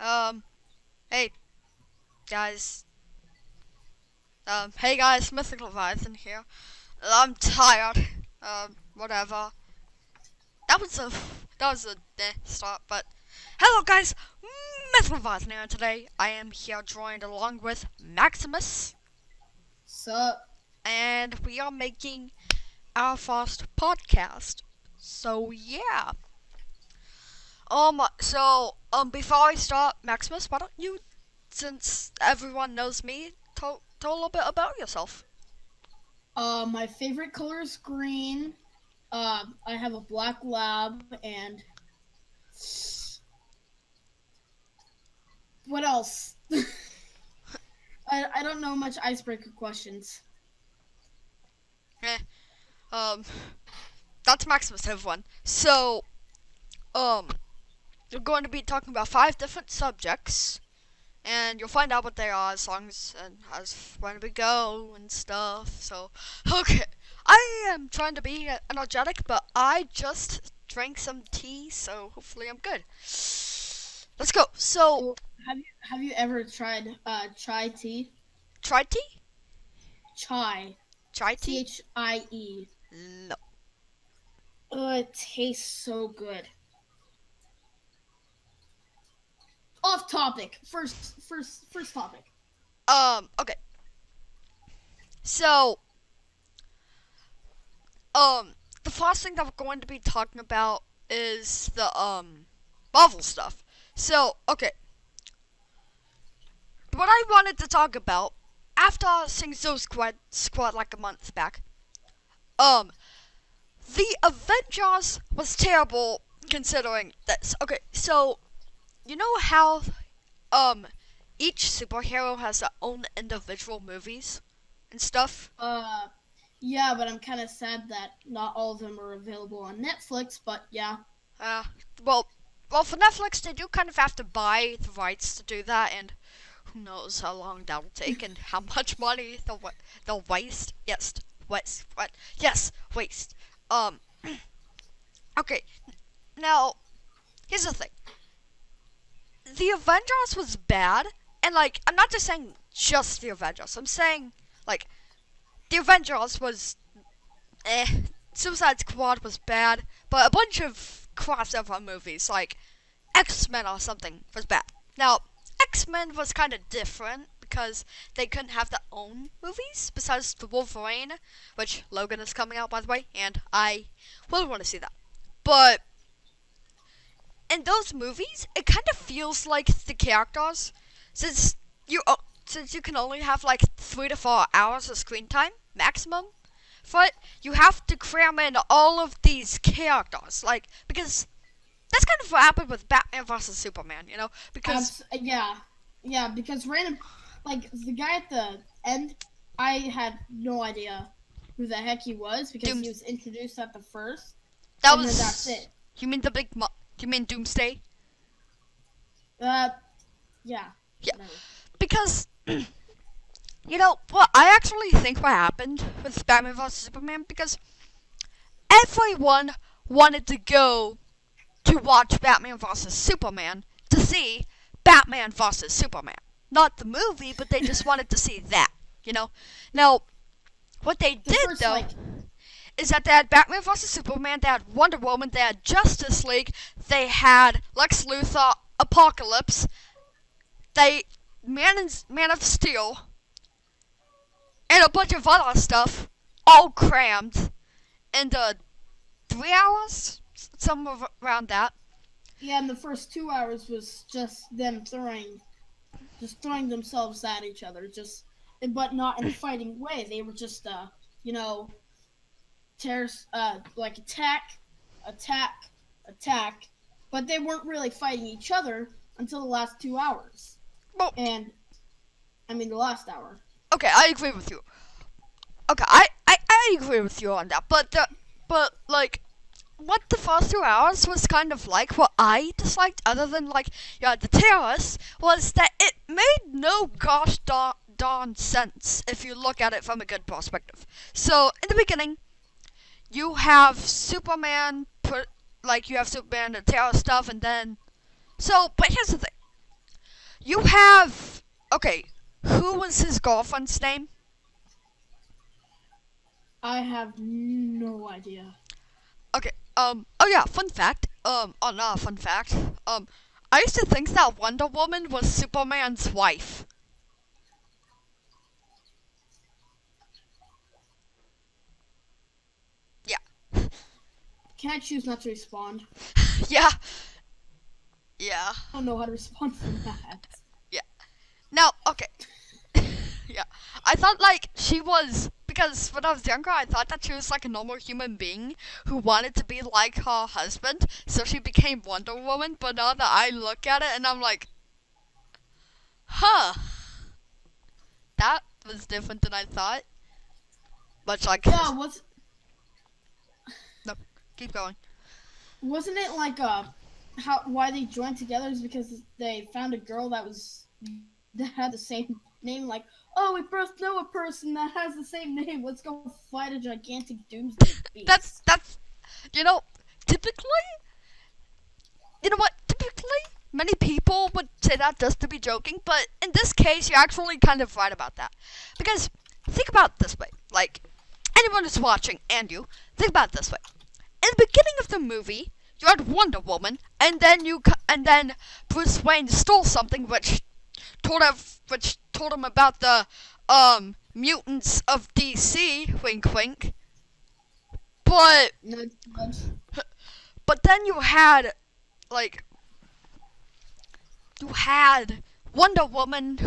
Hey guys. Hey guys, Mythical Leviathan here. I'm tired. Whatever. That was a start, but hello guys, Mythical Leviathan here. Today I am here joined along with Maximus, Sup? and we are making our first podcast. So yeah. Before I start, Maximus, why don't you, since everyone knows me, tell a little bit about yourself. My favorite color is green. I have a black lab, and what else? I don't know much icebreaker questions. Eh, um, that's Maximus, everyone. So, um, we're going to be talking about 5 different subjects, and you'll find out what they are as songs and as when we go and stuff. So, okay, I am trying to be energetic, but I just drank some tea, so hopefully I'm good. Let's go. So, So, have you ever tried chai tea? try tea? Chai, Try tea? Chie. No. It tastes so good. Off topic. First topic. Okay. So, the first thing that we're going to be talking about is the Marvel stuff. So, okay, what I wanted to talk about after seeing Squad like a month back, um, the Avengers was terrible considering this. Okay, so you know how um each superhero has their own individual movies and stuff. Uh, yeah, but I'm kind of sad that not all of them are available on Netflix. But yeah. Uh, well, for Netflix, they do kind of have to buy the rights to do that, and who knows how long that'll take and how much money they'll waste. Yes, waste. What? Yes, waste. Um. Okay. Now, here's the thing. The Avengers was bad, and like, I'm not just saying just the Avengers. I'm saying like the Avengers was eh. Suicide Squad was bad, but a bunch of crossover movies like X-Men or something was bad. Now, X-Men was kind of different because they couldn't have their own movies besides the Wolverine, which Logan is coming out by the way, and I really want to see that. But in those movies, it kind of feels like the characters, since you since you can only have like 3 to 4 hours of screen time maximum, but you have to cram in all of these characters, like because that's kind of what happened with Batman versus Superman, because Yeah, because random, like the guy at the end, I had no idea who the heck he was because Doom he was introduced at the first, that and then that's was it. you mean you mean Doomsday? Uh, yeah, Yeah, whatever. because what I actually think what happened with Batman vs Superman, because everyone wanted to go to watch Batman vs Superman to see Batman vs Superman, not the movie, but they just wanted to see that. Now what they The did first though is that they had Batman vs Superman, they had Wonder Woman, they had Justice League, they had Lex Luthor, Apocalypse, they Man of Steel, and a bunch of other stuff, all crammed into 3 hours, somewhere around that. yeah, and the first 2 hours was just them just throwing themselves at each other, but not in a fighting way. They were just, you know, tears, like attack, attack, but they weren't really fighting each other until the last 2 hours. Well, And I mean the last hour. okay, I agree with you. Okay, I agree with you on that. But like what the first 2 hours was kind of like, what I disliked, other than like the terrorists, was that it made no gosh darn sense if you look at it from a good perspective. So in the beginning, you have Superman you have Superman and terror stuff, and then but here's the thing. You have okay. Who was his girlfriend's name? I have no idea. Okay. Oh yeah. Fun fact. Oh no. Fun fact. I used to think that Wonder Woman was Superman's wife. Yeah. Can I choose not to respond? Yeah. Yeah. I don't know how to respond from that. Yeah. Now, okay. Yeah. I thought like she was because when I was younger I thought that she was like a normal human being who wanted to be like her husband, so she became Wonder Woman, but now that I look at it and I'm like, huh, that was different than I thought. Much like Yeah, no, keep going. wasn't it like how why they joined together is because they found a girl that had the same name, like, oh, we both know a person that has the same name, let's go fight a gigantic doomsday beast. That's you know, typically you know what? Typically, many people would say that just to be joking, but in this case, you're actually kind of right about that. Because think about it this way: like anyone who's watching, and you think about it this way. In the beginning of the movie, you had Wonder Woman, and then Bruce Wayne stole something which told him about the mutants of DC. Wink, wink. But Nudge, nudge. but then like you had Wonder Woman,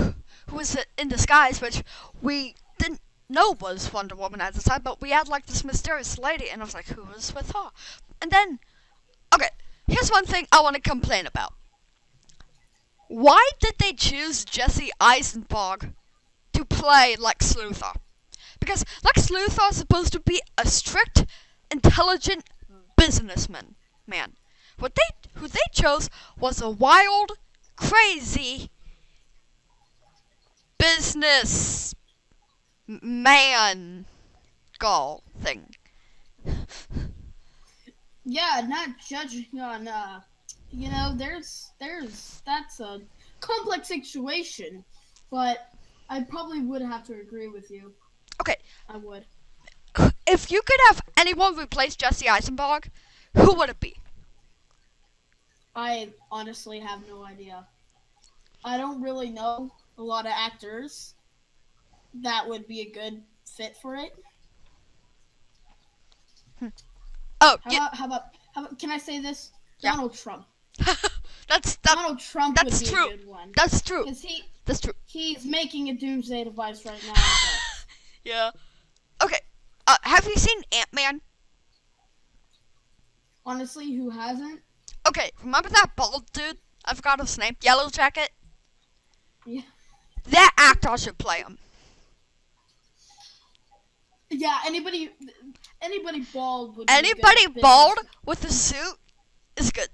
who was in disguise, which we didn't know was Wonder Woman at the time, but we had like this mysterious lady, and I was like, who was with her? And then, okay, here's one thing I want to complain about. Why did they choose Jesse Eisenberg to play Lex Luthor? Because Lex Luthor is supposed to be a strict, intelligent businessman. Man, who they chose was a wild, crazy business man girl thing. Yeah, not judging on that's a complex situation, but I probably would have to agree with you. Okay, I would. if you could have anyone replace Jesse Eisenberg, who would it be? I honestly have no idea. I don't really know a lot of actors that would be a good fit for it. Oh, How about can I say this? Yeah. Donald Trump. that's Donald Trump would be true. a good one. That's true. Because That's true. he's making a doomsday device right now. Yeah. Okay. Have you seen Ant-Man? Honestly, who hasn't? Okay, remember that bald dude? I forgot his name. Yellow Jacket? Yeah. That actor should play him. Yeah, anybody bald would Anybody be good bald business. with a suit is good.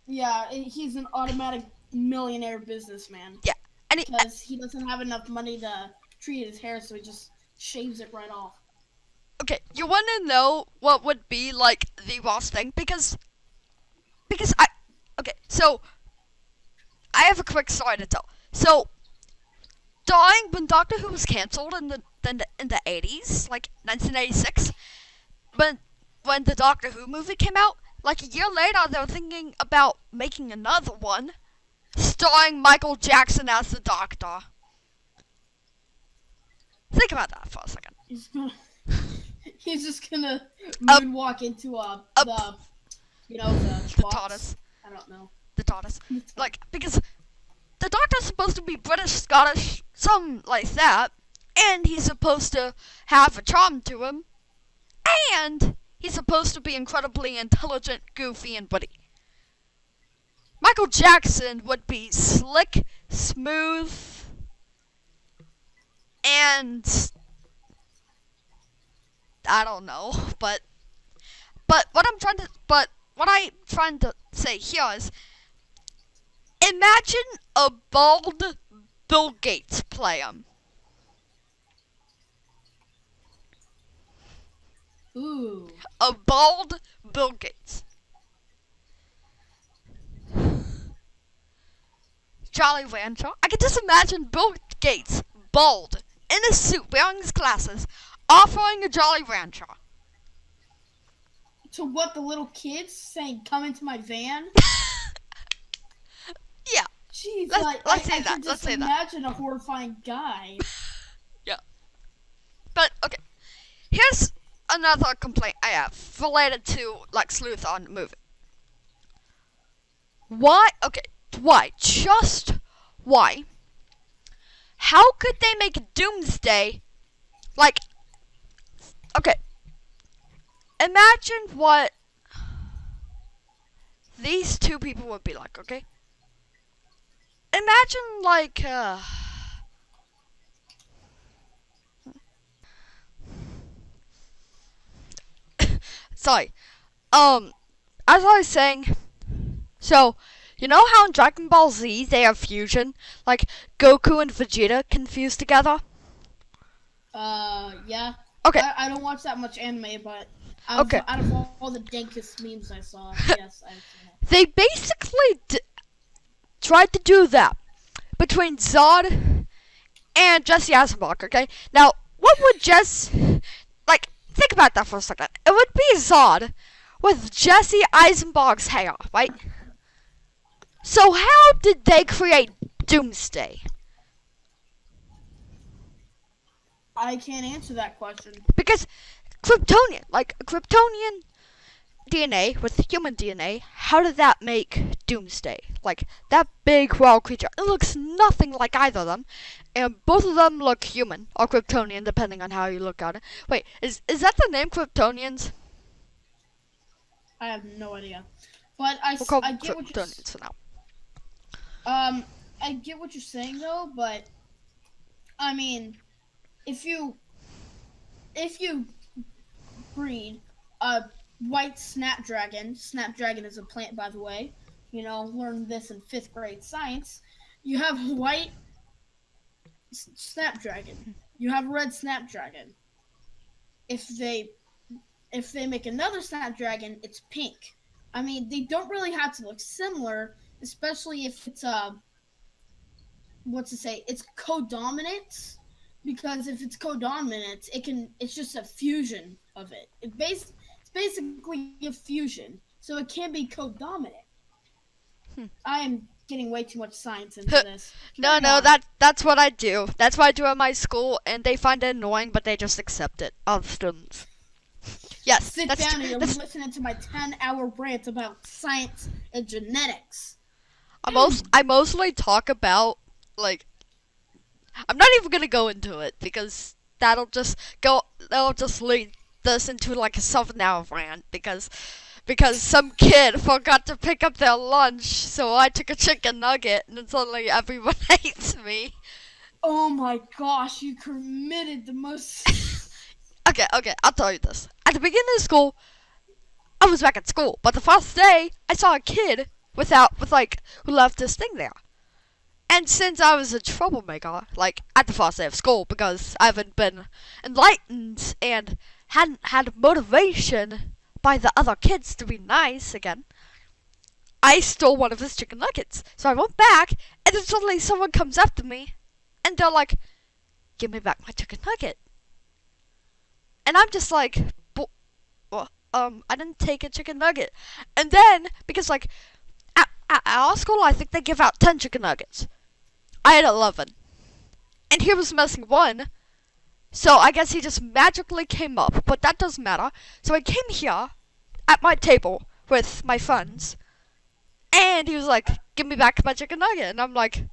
Yeah, he's an automatic millionaire businessman. Yeah. Because he doesn't have enough money to treat his hair, so he just shaves it right off. Okay, you want to know what would be like the worst thing? Because so I have a quick story to tell. So when Doctor Who was cancelled in the 80s, like 1986, when the Doctor Who movie came out, like a year later they were thinking about making another one starring Michael Jackson as the Doctor. Think about that for a second. He's just gonna moonwalk into the TARDIS. I don't know. The TARDIS. Like, because the Doctor's supposed to be British, Scottish, something like that, and he's supposed to have a charm to him, and he's supposed to be incredibly intelligent, goofy, and witty. Michael Jackson would be slick, smooth, and I don't know, but what I'm trying to say here is, imagine a bald Bill Gates play him. Ooh. A bald Bill Gates. Jolly Rancher. I can just imagine Bill Gates, bald, in a suit, wearing his glasses, offering a Jolly Rancher. To what, the little kids saying, "Come into my van"? Yeah. Jeez, Let's say I that. can Let's just say that. imagine a horrifying guy. Yeah. But okay, here's another complaint I have related to Lex Luthor in the movie. Why? Okay, why? Just why? How could they make Doomsday like? Okay, imagine what these two people would be like. Okay, imagine like. Sorry. As I was saying, so you know how in Dragon Ball Z they have fusion, like Goku and Vegeta confused together. Yeah. Okay. I don't watch that much anime, but Okay. out of all the dankest memes I saw, yes, I've seen it. They basically tried to do that between Zod and Jesse Eisenberg. Okay. Now, what would like? Think about that for a second. It would be Zod with Jesse Eisenberg's hair, right? So how did they create Doomsday? I can't answer that question. Because Kryptonian, like Kryptonian DNA with human DNA, how did that make Doomsday? Like that big wild creature, it looks nothing like either of them, and both of them look human or Kryptonian, depending on how you look at it. Wait, is that the name Kryptonians? I have no idea, but We'll call I them get what you're Kryptonians for now. I get what you're saying though, but I mean, if you breed a white snapdragon is a plant, by the way, learned this in 5th grade science. You have white snapdragon, you have red snapdragon. If they make another snapdragon, it's pink. I mean, they don't really have to look similar, especially if it's it's codominant, because if it's codominant, it's just a fusion of it. It's basically a fusion, so it can be codominant. I am getting way too much science into this. No, that's what I do. That's what I do at my school, and they find it annoying, but they just accept it. All the students. Yes, Sit down and you're listening to my 10-hour rant about science and genetics. I mostly talk about, like, I'm not even gonna go into it because that'll just lead this into like a 7-hour rant because some kid forgot to pick up their lunch, so I took a chicken nugget and then suddenly everyone hates me. Oh my gosh, you committed the most. Okay, I'll tell you this. At the beginning of school, I was back at school, but the first day I saw a kid who left this thing there. And since I was a troublemaker, like at the first day of school, because I haven't been enlightened and hadn't had motivation by the other kids to be nice again, I stole one of his chicken nuggets. So I went back, and then suddenly someone comes up to me, and they're like, "Give me back my chicken nugget." And I'm just like, I didn't take a chicken nugget. And then, because like, at our school, I think they give out 10 chicken nuggets. I had 11. And he was missing one. So I guess he just magically came up, but that doesn't matter. So I came here at my table with my friends, and he was like, "Give me back my chicken nugget." And I'm like,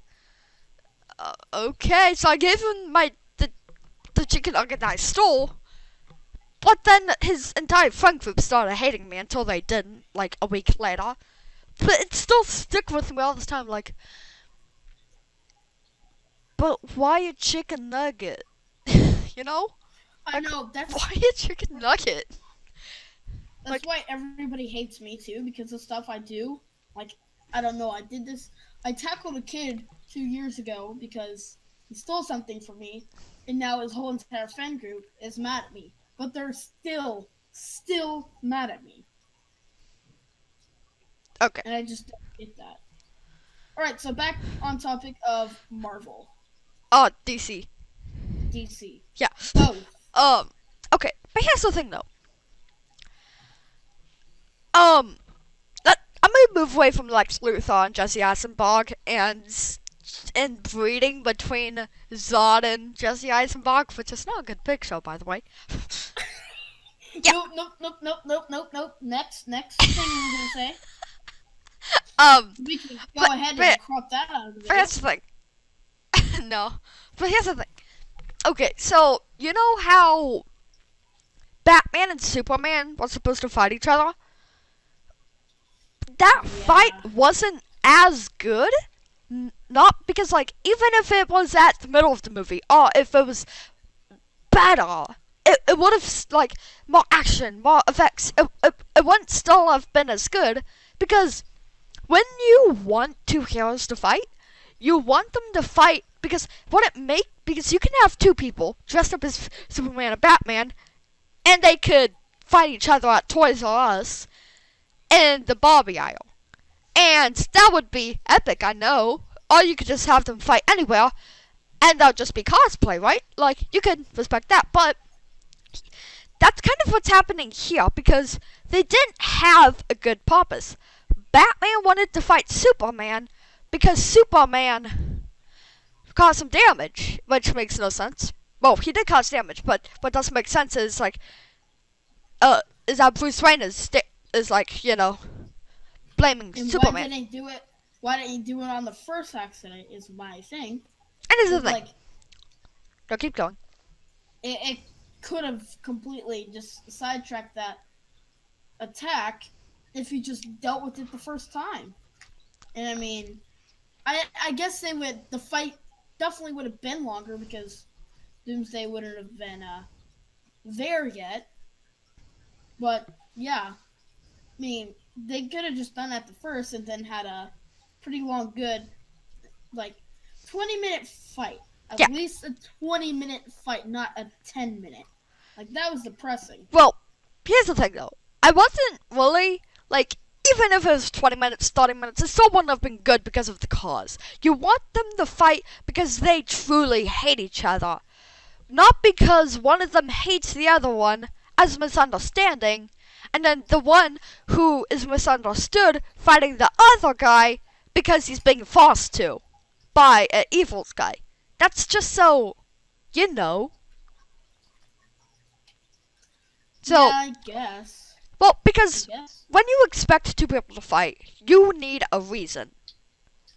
okay. So I gave him the chicken nugget that I stole. But then his entire friend group started hating me until they didn't, like a week later. But it still stuck with me all this time, like, but why a chicken nugget? You know? I know, why a chicken nugget? That's why everybody hates me too, because of stuff I do. Like, I don't know, I tackled a kid 2 years ago because he stole something from me, and now his whole entire friend group is mad at me. But they're still mad at me. Okay. And I just don't get that. All right, so back on topic of Marvel, Oh, DC. DC, Yeah. both. Okay, but here's the thing though. Um, I'm gonna move away from Lex Luthor and Jesse Eisenberg and breeding between Zod and Jesse Eisenberg, which is not a good picture, by the way. Yeah. Nope. Next thing I'm gonna say. We can go ahead and crop that out of the video. Here's the thing. No, but here's the thing. Okay, so you know how Batman and Superman were supposed to fight each other? That fight wasn't as good. Not because, like, even if it was at the middle of the movie, or if it was better, it would have, like, more action, more effects. It wouldn't still have been as good, because when you want two heroes to fight, you want them to fight because because you can have two people dressed up as Superman and Batman, and they could fight each other at Toys R Us in the Barbie aisle. And that would be epic, I know. Or you could just have them fight anywhere, and that'll just be cosplay, right? Like, you can respect that, but that's kind of what's happening here, because they didn't have a good purpose. Batman wanted to fight Superman because Superman caused some damage, which makes no sense. Well, he did cause damage, but what doesn't make sense is, like, is that Bruce Wayne is like, you know, blaming and Superman. Why didn't he do it on the first accident? Is my thing. And it's the thing. Like, no, keep going. It could have completely just sidetracked that attack if he just dealt with it the first time. And I mean, I guess the fight definitely would have been longer because Doomsday wouldn't have been there yet. But yeah, I mean, they could have just done that the first and then had a pretty long, good, like, 20-minute fight. At least a 20-minute fight, not a 10-minute. Like, that was depressing. Well, here's the thing, though. I wasn't really, like, even if it was 20 minutes, 30 minutes, it still wouldn't have been good because of the cause. You want them to fight because they truly hate each other. Not because one of them hates the other one as a misunderstanding, and then the one who is misunderstood fighting the other guy because he's being forced to by an evil guy. That's just so, you know. So, yeah, I guess. Well, because when you expect two people to fight, you need a reason.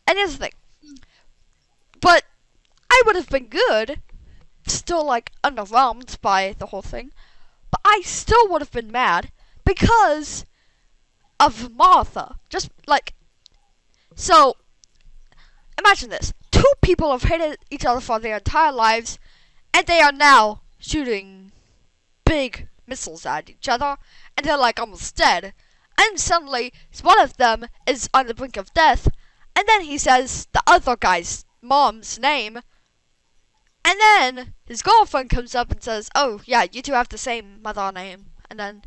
And here's the thing. But I would have been good, still, like, underwhelmed by the whole thing. But I still would have been mad because of Martha. Just, like, so, imagine this. Two people have hated each other for their entire lives, and they are now shooting big missiles at each other, and they're, like, almost dead. And suddenly, one of them is on the brink of death, and then he says the other guy's mom's name, and then his girlfriend comes up and says, oh, yeah, you two have the same mother name, and then,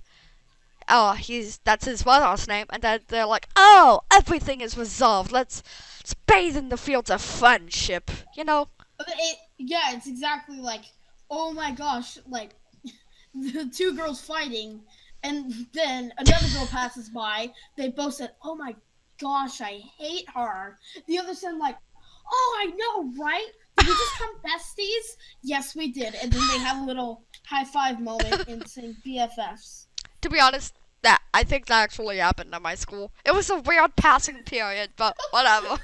oh, that's his mother's name, and then they're like, oh, everything is resolved, let's bathe in the fields of friendship, you know? It's exactly like, oh my gosh, like, the two girls fighting, and then another girl passes by, they both said, oh my gosh, I hate her. The other said, like, oh, I know, right? Did we just become besties? Yes, we did. And then they have a little high five moment and sing BFFs. To be honest, I think that actually happened at my school. It was a weird passing period, but whatever.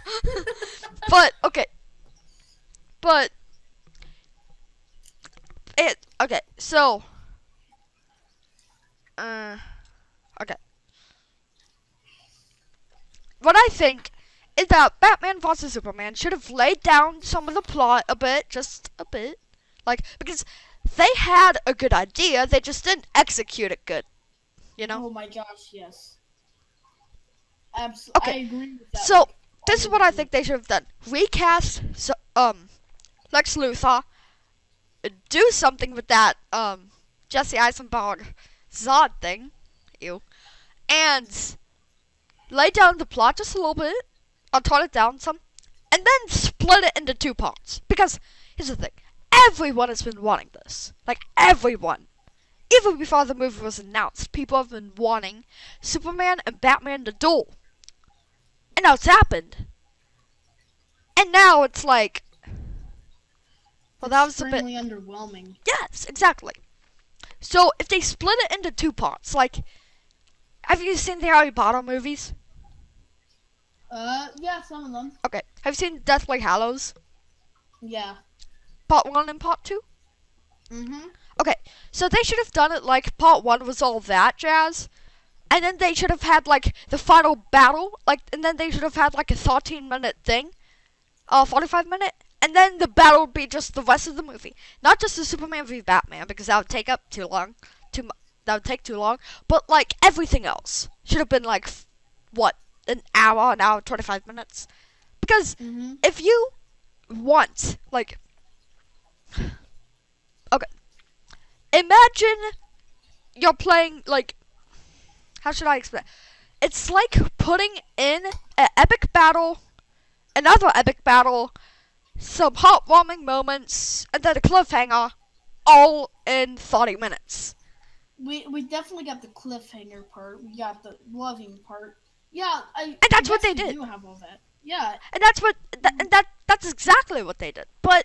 But, okay. But, okay, so, okay. What I think is that Batman vs. Superman should have laid down some of the plot a bit, just a bit. Like, because they had a good idea, they just didn't execute it good. You know? Oh my gosh, yes. Absolutely. Okay. I agree with that. So, this is what I think they should have done. Recast, Lex Luthor. Do something with that, Jesse Eisenberg Zod thing. Ew. And lay down the plot just a little bit. I'll tone it down some, and then split it into 2 parts. Because here's the thing, everyone has been wanting this. Like everyone. Even before the movie was announced, people have been wanting Superman and Batman to duel. And now it's happened. And now it's like, well, that was a bit extremely underwhelming. Yes, exactly. So if they split it into 2 parts, like, have you seen the Harry Potter movies? Yeah, some of them. Okay. Have you seen Deathly Hallows? Yeah. Part 1 and Part 2? Mm-hmm. Okay, so they should have done it like Part 1 was all that jazz. And then they should have had like the final battle, like, and then they should have had like a 13-minute thing, 45-minute, and then the battle would be just the rest of the movie, not just the Superman v Batman because that would take up too long, that would take too long. But like everything else should have been like what, an hour 25 minutes, because if you want like, okay, imagine you're playing like, how should I explain? It's like putting in an epic battle, another epic battle, some heartwarming moments, and then a cliffhanger, all in 30 minutes. We definitely got the cliffhanger part. We got the loving part. Yeah, and that's what they did. Do have all that. Yeah, and that's what, that's exactly what they did. But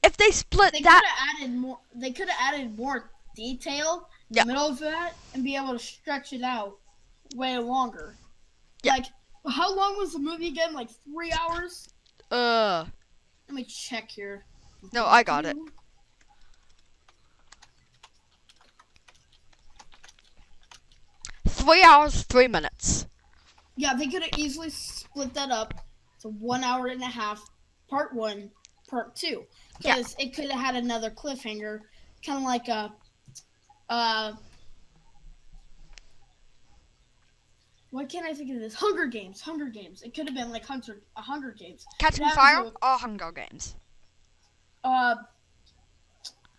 if they split they that, they could have added more detail in yeah, the middle of that and be able to stretch it out way longer. Yeah. Like, how long was the movie again? Like 3 hours? Let me check here. No, I got it. 3 hours, 3 minutes. Yeah, they could have easily split that up to 1 hour and a half, part 1, part 2. Because it could have had another cliffhanger, kind of like why can't I think of this? Hunger Games. It could have been like Hunger Games. Catching Fire or Hunger Games? Mockingjay.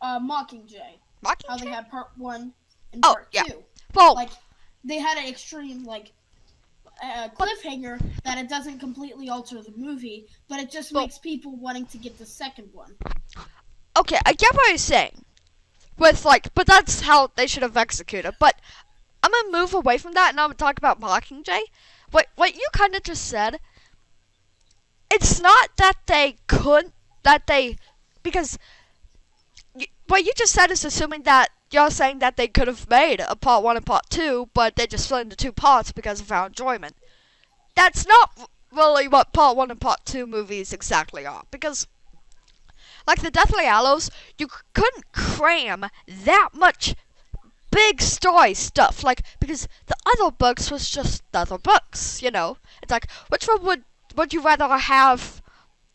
Mockingjay? How they had part 1 and part 2. Well, like they had an extreme cliffhanger that it doesn't completely alter the movie, but it just makes people wanting to get the second one. Okay, I get what you're saying. With but that's how they should have executed. But I'm gonna move away from that and I'm gonna talk about Mockingjay. What you kind of just said. It's not that they couldn't, because what you just said is assuming that you're saying that they could have made a part 1 and part 2, but they just split into 2 parts because of our enjoyment. That's not really what part 1 and part 2 movies exactly are, because like the Deathly Hallows, you couldn't cram that much big story stuff, because the other books was just other books, It's like, which one would you rather have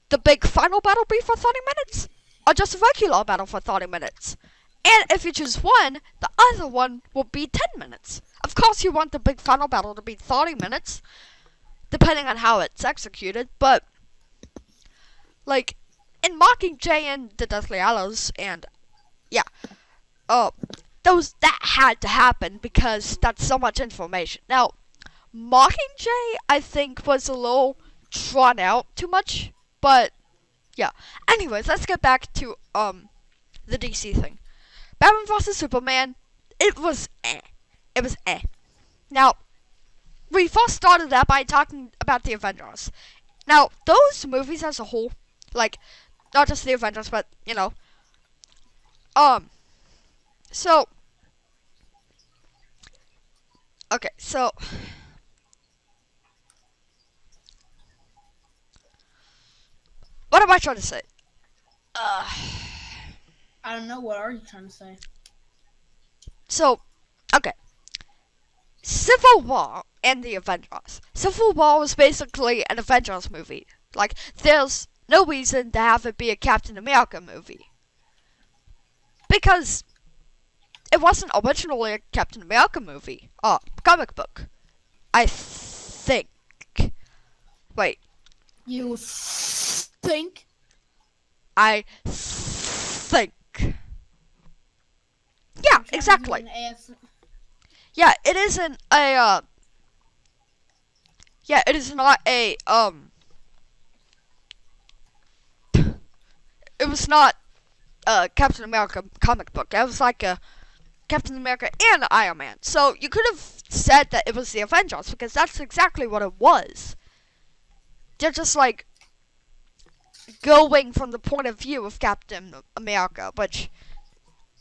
the big final battle be for 30 minutes? Or just a regular battle for 30 minutes? And if you choose one, the other one will be 10 minutes. Of course you want the big final battle to be 30 minutes, depending on how it's executed, but in Mockingjay and the Deathly Hallows, and that had to happen because that's so much information. Now, Mockingjay, I think, was a little drawn out too much, but yeah. Anyways, let's get back to the DC thing. Batman vs Superman, it was eh. It was eh. Now, we first started that by talking about the Avengers. Now, those movies as a whole, not just the Avengers, but so okay, so what am I trying to say? I don't know. What are you trying to say? So, okay. Civil War and the Avengers. Civil War was basically an Avengers movie. There's no reason to have it be a Captain America movie. Because it wasn't originally a Captain America movie. Comic book. I think. Wait. You think? I think. Yeah, exactly. Yeah, it isn't a, it is not a, it was not a Captain America comic book. It was like a Captain America and Iron Man. So you could have said that it was the Avengers because that's exactly what it was. They're just like going from the point of view of Captain America, which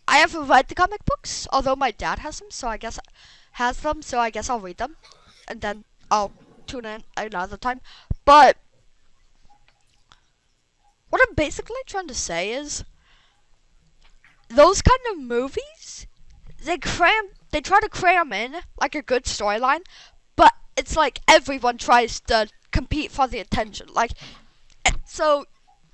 I haven't read the comic books, although my dad has them, so I guess I'll read them and then I'll tune in another time. But what I'm basically trying to say is those kind of movies, they try to cram in like a good storyline, but it's like everyone tries to compete for the attention. Like, so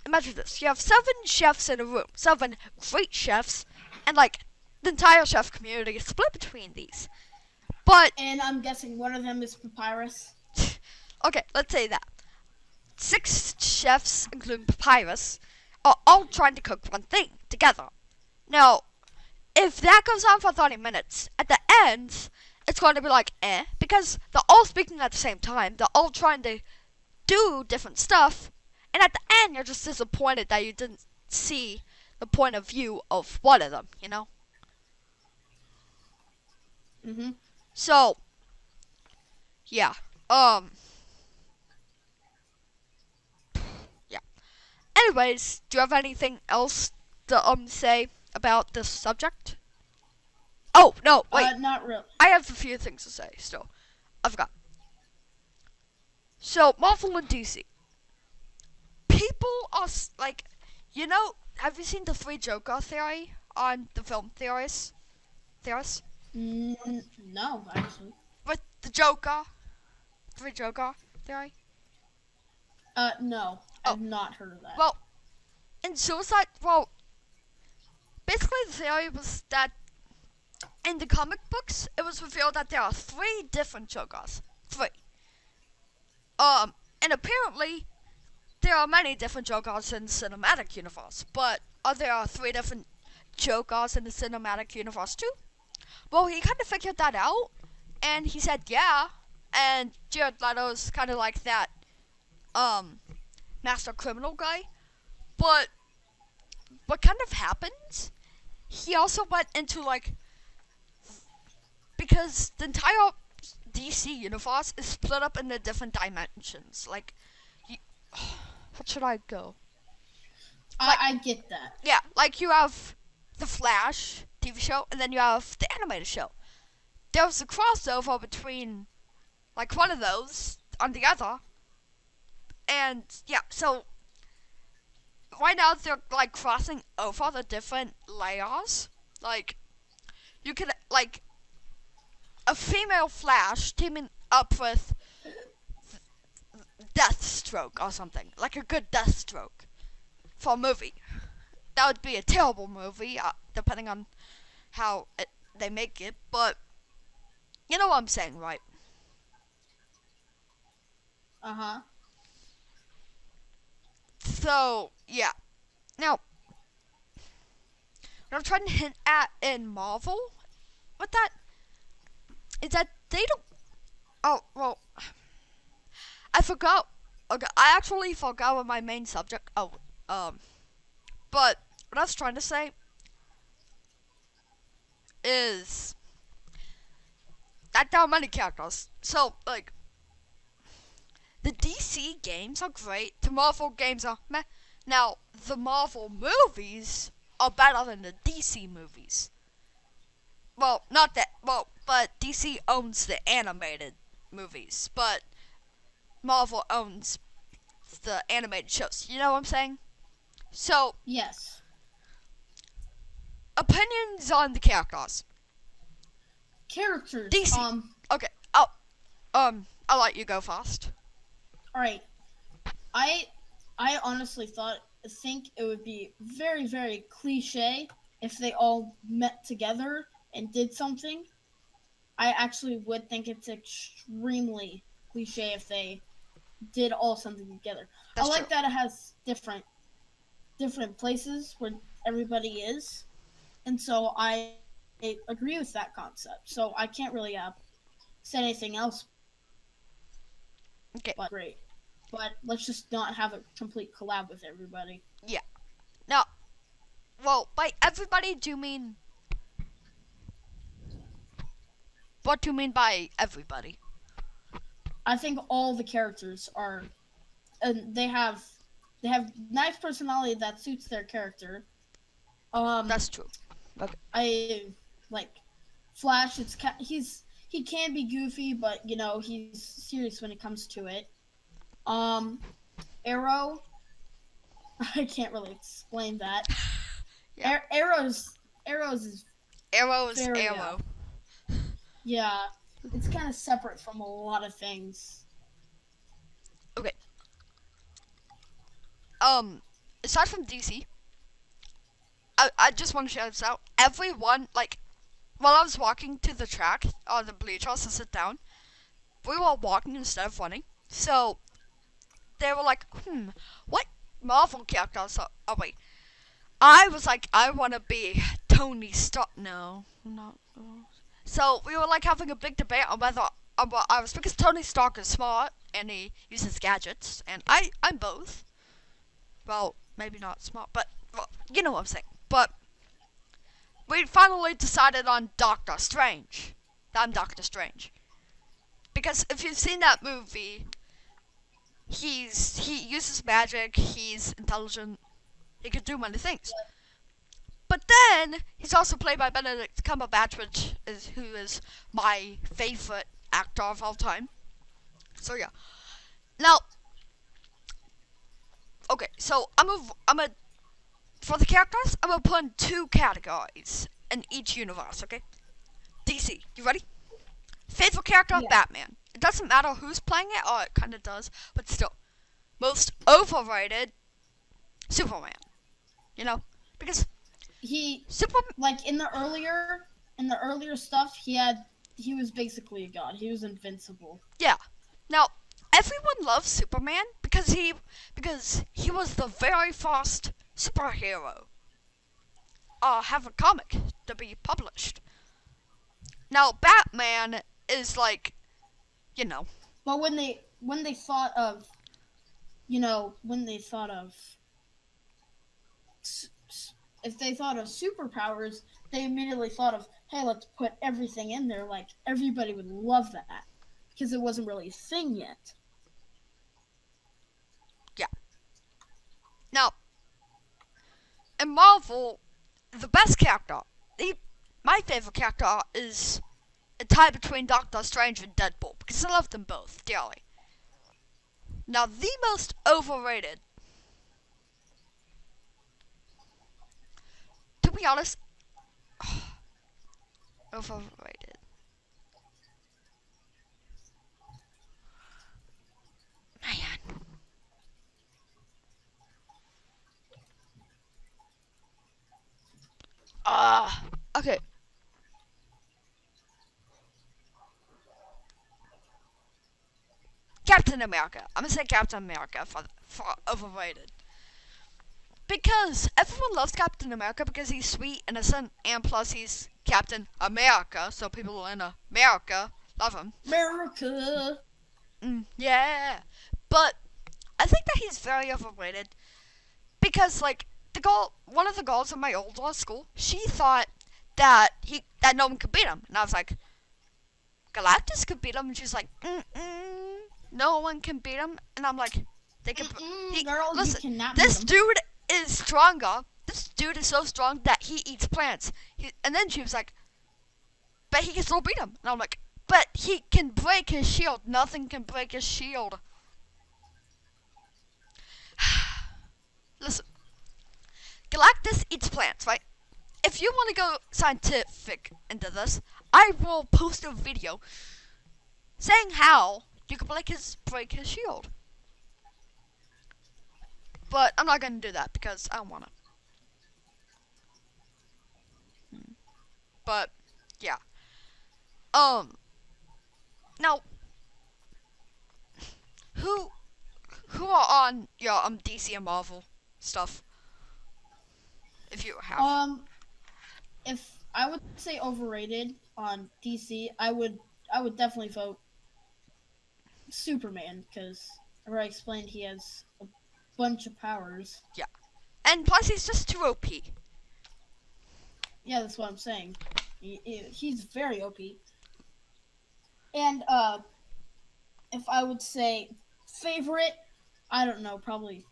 imagine this: you have 7 chefs in a room, 7 great chefs, and like the entire chef community is split between these. But And I'm guessing one of them is Papyrus. okay, let's say that 6 chefs, including Papyrus, are all trying to cook one thing together. Now, if that goes on for 30 minutes, at the end, it's going to be like, because they're all speaking at the same time, they're all trying to do different stuff, and at the end, you're just disappointed that you didn't see the point of view of one of them, you know? Mhm. So, yeah, yeah. Anyways, do you have anything else to, say about this subject? Oh, no, wait. Not really. I have a few things to say still. I forgot. So, Marvel and DC. People are, like, have you seen the 3 Joker theory on the film theorists? No, actually. With the Joker? 3 Joker theory? No. Oh. I've not heard of that. Well, basically the theory was that in the comic books, it was revealed that there are 3 different Jokers. 3. And apparently, there are many different Jokers in the cinematic universe, but are there 3 different Jokers in the cinematic universe too? Well, he kind of figured that out, and he said yeah, and Jared Leto's kind of like that, master criminal guy, but what kind of happened, he also went into like, because the entire DC universe is split up into different dimensions, like, what should I go? I get that. Yeah, like you have the Flash TV show, and then you have the animated show. There was a crossover between, like, one of those on the other, and yeah, so right now they're like crossing over the different layers. Like, you could like a female Flash teaming up with Deathstroke or something, like a good Deathstroke for a movie. That would be a terrible movie, depending on how they make it, but you know what I'm saying, right? Uh-huh. So, yeah. Now, what I'm trying to hint at in Marvel with that is that they don't. Oh, well, I forgot. Okay, I actually forgot what my main subject. But what I was trying to say is that there are many characters. So, like, the DC games are great. The Marvel games are meh. Now, the Marvel movies are better than the DC movies. Well, not that. Well, but DC owns the animated movies, but Marvel owns the animated shows. You know what I'm saying? So, Yes. opinions on the characters. Characters. DC. Okay. I'll let you go first. All right. I honestly think it would be very, very cliche if they all met together and did something. I actually would think it's extremely cliche if they did all something together. That's I like true. that it has different places where everybody is, and so I agree with that concept. So I can't really say anything else. Okay. But great. But let's just not have a complete collab with everybody. Yeah. Now, well, by everybody, do you mean what do you mean by everybody? I think all the characters are, and they have nice personality that suits their character. That's true. Okay. I like Flash. He can be goofy, but he's serious when it comes to it. Um, Arrow. I can't really explain that. Yeah. Arrows is Arrow is very arrow. yeah. It's kind of separate from a lot of things. Okay. Aside from DC, I just want to shout this out. Everyone, like, while I was walking to the track on the bleachers to sit down, we were walking instead of running. So they were like, what Marvel characters are we? I was like, I want to be Tony Stark. No, not. So we were like having a big debate on whether I was, because Tony Stark is smart and he uses gadgets, and I'm both. Well, maybe not smart, but well, you know what I'm saying. But we finally decided on Doctor Strange. I'm Doctor Strange. Because if you've seen that movie, he uses magic, he's intelligent, he can do many things. But then he's also played by Benedict Cumberbatch, who is my favorite actor of all time. So yeah. Now, okay, so I'm a for the characters, I'm gonna put in two categories in each universe. Okay. DC, you ready? Favorite character, Yeah. Batman. It doesn't matter who's playing it, or it kind of does, but still. Most overrated, Superman. You know, because He Superman. like in the earlier stuff, he was basically a god. He was invincible. Yeah. Now, everyone loves Superman because he was the very first superhero have a comic to be published. Now, Batman is like, you know, But when they thought of when they thought of if they thought of superpowers, they immediately thought of, hey, let's put everything in there. Like everybody would love that because it wasn't really a thing yet. yeah. Now, in Marvel, the best character, my favorite character is a tie between Doctor Strange and Deadpool because I love them both dearly. Now, the most overrated, to be honest, overrated. Man. Okay. Captain America. I'm gonna say Captain America for overrated. Because everyone loves Captain America because he's sweet, innocent, and plus he's Captain America, so people in America love him. America. Yeah. But I think that he's very overrated because, like, one of the girls in my old law school, she thought that no one could beat him, and I was like, Galactus could beat him, and she's like, no one can beat him, and I'm like, they can. Girl, Listen, you cannot this beat him. dude is stronger. This dude is so strong that he eats plants. And then she was like, but he can still beat him, and I'm like, but he can break his shield. Nothing can break his shield. Listen, Galactus eats plants, right? If you want to go scientific into this, I will post a video saying how you can break his shield. But I'm not gonna do that because I don't wanna. But yeah. Now who are on your DC and Marvel stuff? If you have. If I would say overrated on DC, I would definitely vote Superman because I already explained he has a bunch of powers. Yeah. And plus, he's just too OP. Yeah, that's what I'm saying. He's very OP. And if I would say favorite, I don't know. Probably,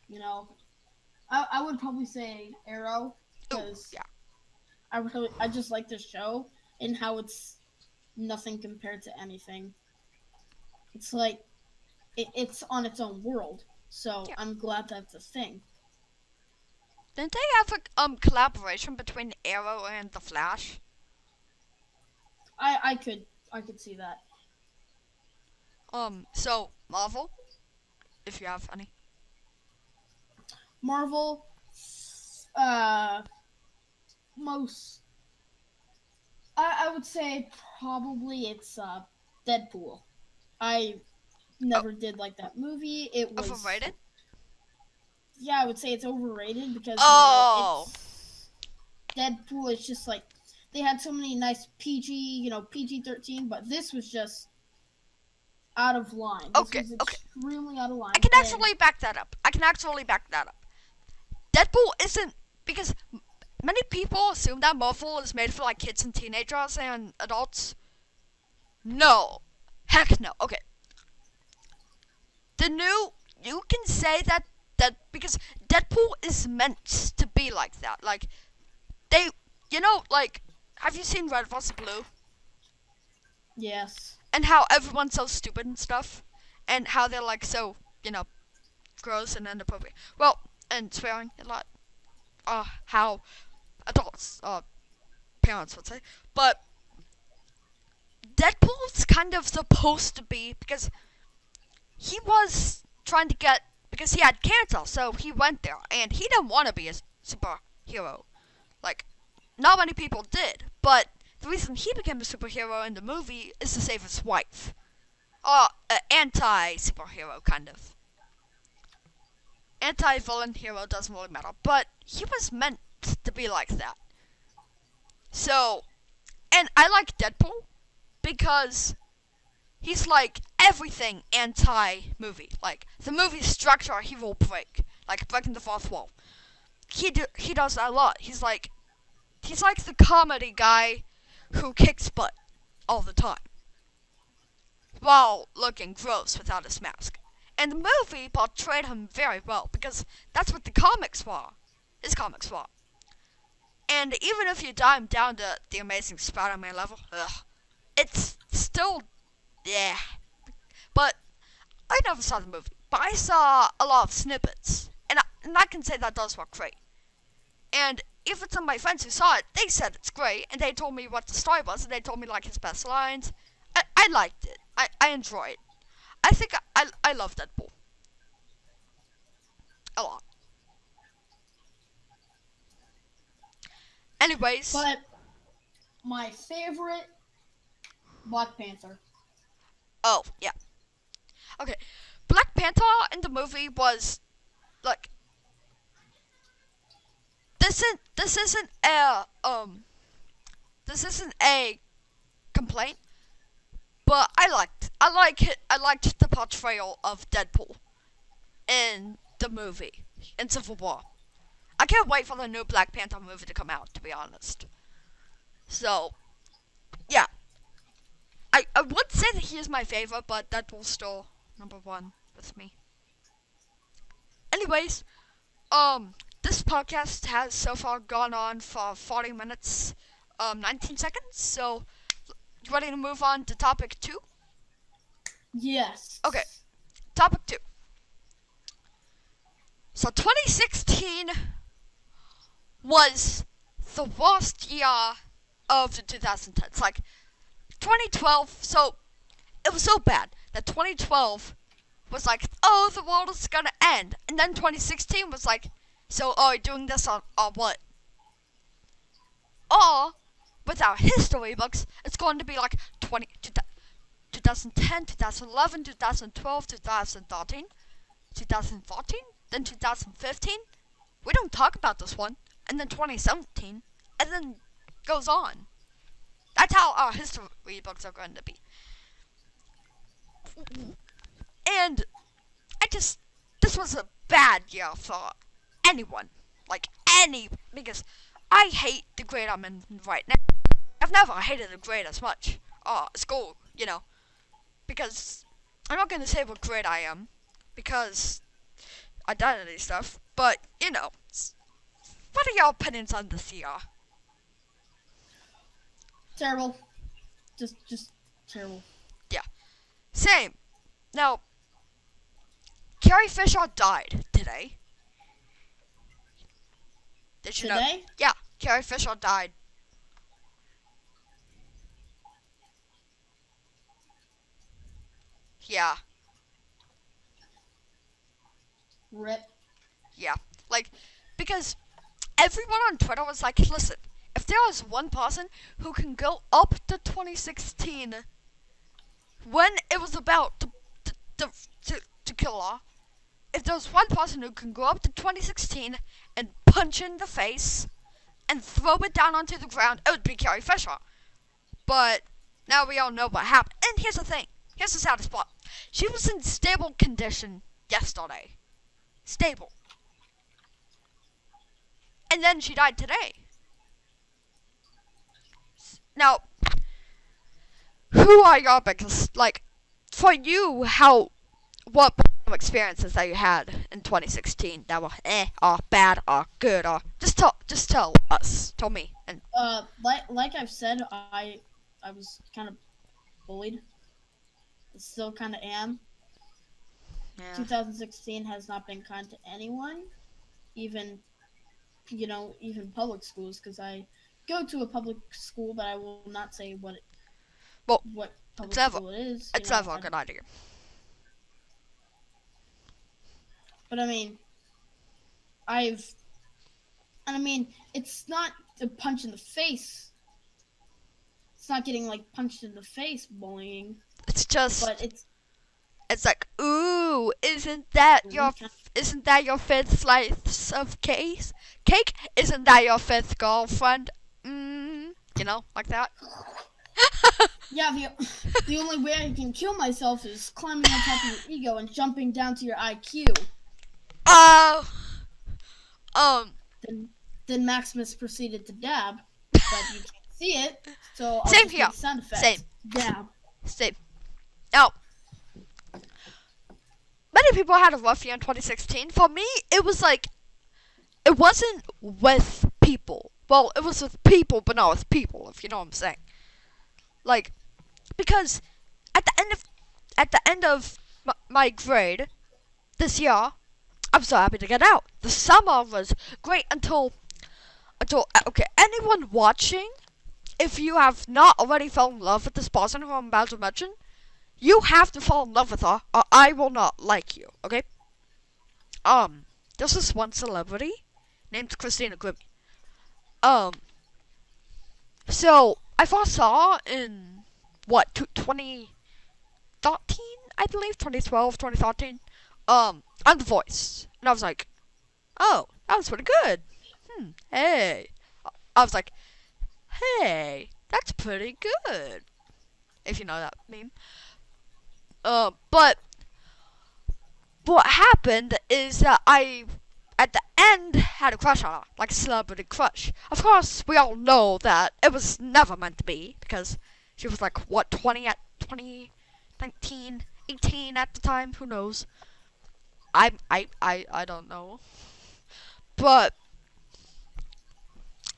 I would probably say Arrow Ooh, because yeah. I just like this show and how it's nothing compared to anything. It's like it's on its own world. So Yeah. I'm glad that's a thing. Didn't they have a collaboration between Arrow and the Flash? I could see that. So Marvel, if you have any. Marvel, most I would say probably it's Deadpool. I Oh, never did like that movie. It was overrated? Yeah, I would say it's overrated because Oh, it's Deadpool is just like they had so many nice PG, PG-13, but this was just out of line. This okay, was okay. extremely out of line. I can And actually back that up. Deadpool isn't because many people assume that Marvel is made for like kids and teenagers and adults. No, heck no. Okay, you can say that because Deadpool is meant to be like that. Like they, like have you seen Red vs. Blue? yes, And how everyone's so stupid and stuff, and how they're like so gross and inappropriate. Well, and swearing a lot. How adults, parents would say, but Deadpool's kind of supposed to be because he was trying to get because he had cancer, so he went there, and he didn't want to be a superhero. Like, not many people did, but the reason he became a superhero in the movie is to save his wife. Anti-superhero, kind of. Anti-villain hero doesn't really matter, but he was meant to be like that. So, and I like Deadpool because he's like everything anti-movie. Like, the movie structure he will break, like breaking the fourth wall. He does that a lot. He's like the comedy guy who kicks butt all the time while looking gross without his mask. And the movie portrayed him very well because that's what the comics were. His comics were. And even if you dive down to the Amazing Spider-Man level, it's still, yeah. But I never saw the movie. But I saw a lot of snippets. And I can say that does work great. And even some of my friends who saw it, they said it's great. And they told me what the story was. And they told me like his best lines. I liked it. I enjoyed it. I think I love Deadpool. A lot. Anyways. but my favorite, Black Panther. Oh, yeah. Okay. Black Panther in the movie was like this isn't a complaint, but I liked the portrayal of Deadpool in the movie in Civil War. I can't wait for the new Black Panther movie to come out, to be honest. So, yeah. I would say that he is my favorite, but Deadpool's still number one with me. Anyways, this podcast has so far gone on for 40 minutes, 19 seconds. So, you ready to move on to topic 2? Yes. Okay, topic 2. So, 2016 was the worst year of the 2010s. Like, 2012, so it was so bad that 2012 was like, oh, the world is gonna end. And then 2016 was like, so are we doing this on what? Or, with our history books, it's going to be like 2010, 2011, 2012, 2013, 2014, then 2015. We don't talk about this one. And then 2017. And then goes on. That's how our history books are going to be. And this was a bad year for anyone. like any, because I hate the grade I'm in right now. I've never hated the grade as much. School, because I'm not gonna say what grade I am, because identity stuff. But what are your opinions on this year? Terrible. Just terrible. Yeah, same. Now, Carrie Fisher died today. Did you know? Today? Yeah, Carrie Fisher died. Yeah, Rip. yeah. Like, because everyone on Twitter was like, listen, if there was one person who can go up to 2016 when it was about to kill her, if there's one person who can go up to 2016 and punch in the face and throw it down onto the ground, it would be Carrie Fisher. But now we all know what happened. And here's the thing. Here's the saddest part. She was in stable condition yesterday. Stable. And then she died today. Now, who are your biggest, like, for you, what experiences that you had in 2016 that were or bad or good, or just tell us, tell me. And like I've said, I was kind of bullied. Still kind of am. yeah. 2016 has not been kind to anyone, even public schools, because I go to a public school, but I will not say what public school it is. It's never a good idea. But I mean, it's not a punch in the face. It's not getting like punched in the face bullying. It's just, but it's like, ooh, isn't that your fifth slice of cake? Isn't that your fifth girlfriend? Like that. Yeah, the only way I can kill myself is climbing on top of your ego and jumping down to your IQ. Then Maximus proceeded to dab, but you can't see it, so I'll Same just here. make sound effects. Same. Dab. Same. Now, many people had a rough year in 2016. For me, it was like, it wasn't with people. Well, it was with people, but not with people, if you know what I'm saying. Like, because at the end of my grade this year, I'm so happy to get out. The summer was great until okay, anyone watching, if you have not already fallen in love with this person who I'm about to mention, you have to fall in love with her, or I will not like you, okay? There's this one celebrity named Christina Grimmie. So I first saw her in 2013, I believe, 2012, 2013, on The Voice, and I was like, oh, that was pretty good. Hey, I was like, hey, that's pretty good, if you know that meme. But what happened is that I, at the end, had a crush on her, like a celebrity crush. Of course, we all know that it was never meant to be, because she was like, 20 at 2019, 18 at the time, who knows? I don't know. But,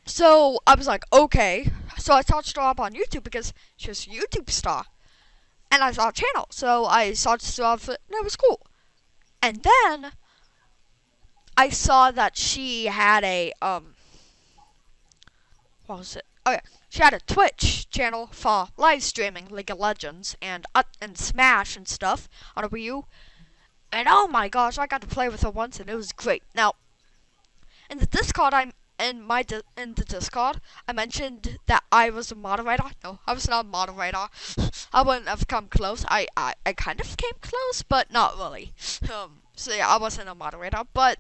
so I was like, okay. So I searched her up on YouTube because she was a YouTube star. And I saw a channel, so I searched her up, and it was cool. And then I saw that she had a what was it? Oh yeah, she had a Twitch channel for live streaming League of Legends and Smash and stuff on a Wii U. And oh my gosh, I got to play with her once, and it was great. Now, in the Discord, in the Discord, I mentioned that I was a moderator. No, I was not a moderator. I wouldn't have come close. I kind of came close, but not really. So yeah, I wasn't a moderator, but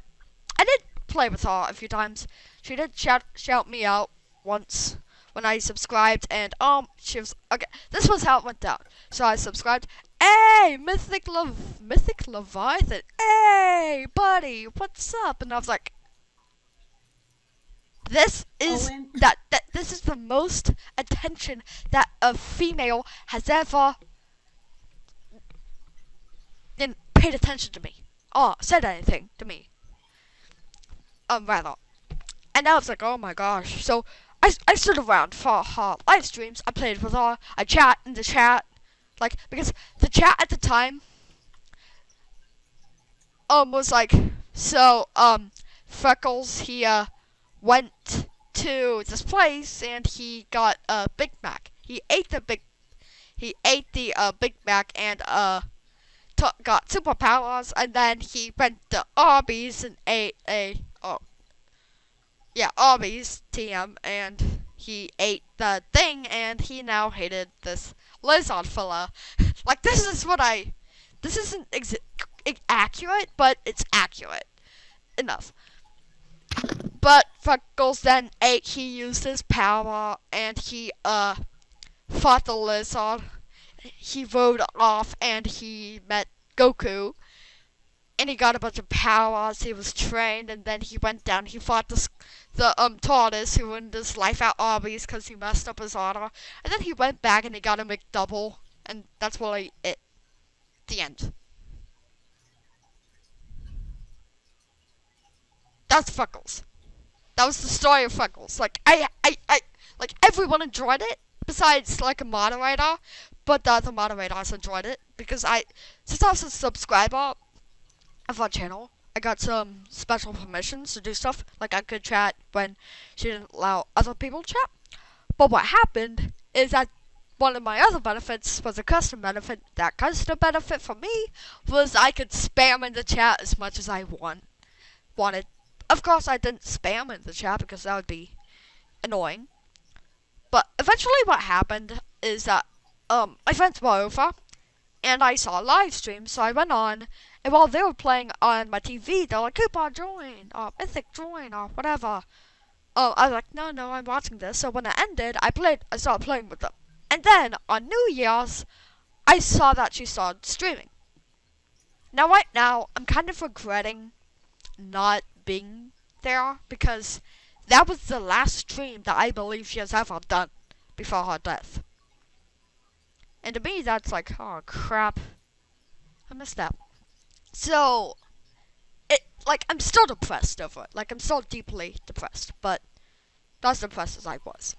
I did play with her a few times. She did shout me out once when I subscribed, and she was okay. This was how it went down. So I subscribed. Hey, Mythic Leviathan. Hey, buddy, what's up? And I was like, This is Owen. that this is the most attention that a female has ever paid attention to me. Oh, said anything to me. Rather. And I was like, oh my gosh. So I stood around for her live streams. I played with her. I chat in the chat. Like, because the chat at the time was like, so Freckles, he went to this place and he got a Big Mac. He ate the Big Mac and got superpowers, and then he went to Arby's and ate Arby's TM, and he ate the thing, and he now hated this lizard fella. Like, this isn't accurate, but it's accurate enough. But Freckles then he used his power, and he fought the lizard. He rode off, and he met Goku, and he got a bunch of powers. He was trained, and then he went down. He fought the tortoise who ruined his life at Arby's because he messed up his order. And then he went back and he got a McDouble, and that's really it. The end. That's Freckles. That was the story of Freckles. Like I like everyone enjoyed it besides like a moderator, but the other moderators enjoyed it because since I was a subscriber of our channel, I got some special permissions to do stuff. Like I could chat when she didn't allow other people to chat. But what happened is that one of my other benefits was a custom benefit. That custom benefit for me was I could spam in the chat as much as I wanted. Of course, I didn't spam in the chat because that would be annoying. But eventually what happened is that my friends were over and I saw a live stream, so I went on, and while they were playing on my TV, they're like, Koopa, join, or Mythic, join, or whatever. I was like, no, I'm watching this. So when it ended, I started playing with them. And then, on New Year's, I saw that she started streaming. Now, right now, I'm kind of regretting not being there, because that was the last stream that I believe she has ever done before her death. And to me, that's like, oh crap, I missed that. So, I'm still depressed over it. Like, I'm still deeply depressed, but not as depressed as I was.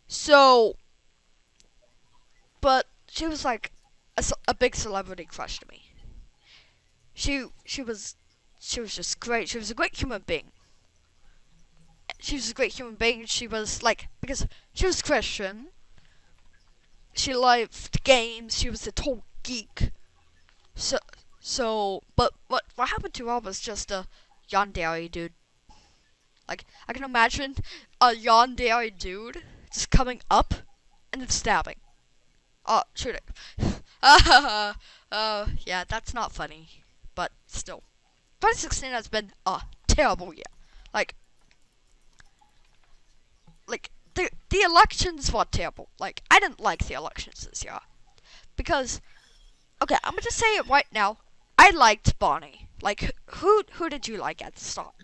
So, but she was like a big celebrity crush to me. She was just great. She was a great human being. She was a great human being. She was like, because she was Christian. She loved games. She was a total geek. But what happened to her was just a yandere dude. Like, I can imagine a yandere dude just coming up and then stabbing. Shooting. Yeah, that's not funny. But still. 2016 has been a terrible year. Like the elections were terrible. Like, I didn't like the elections this year. Because, okay, I'm gonna just say it right now. I liked Bonnie. Like, who did you like at the start?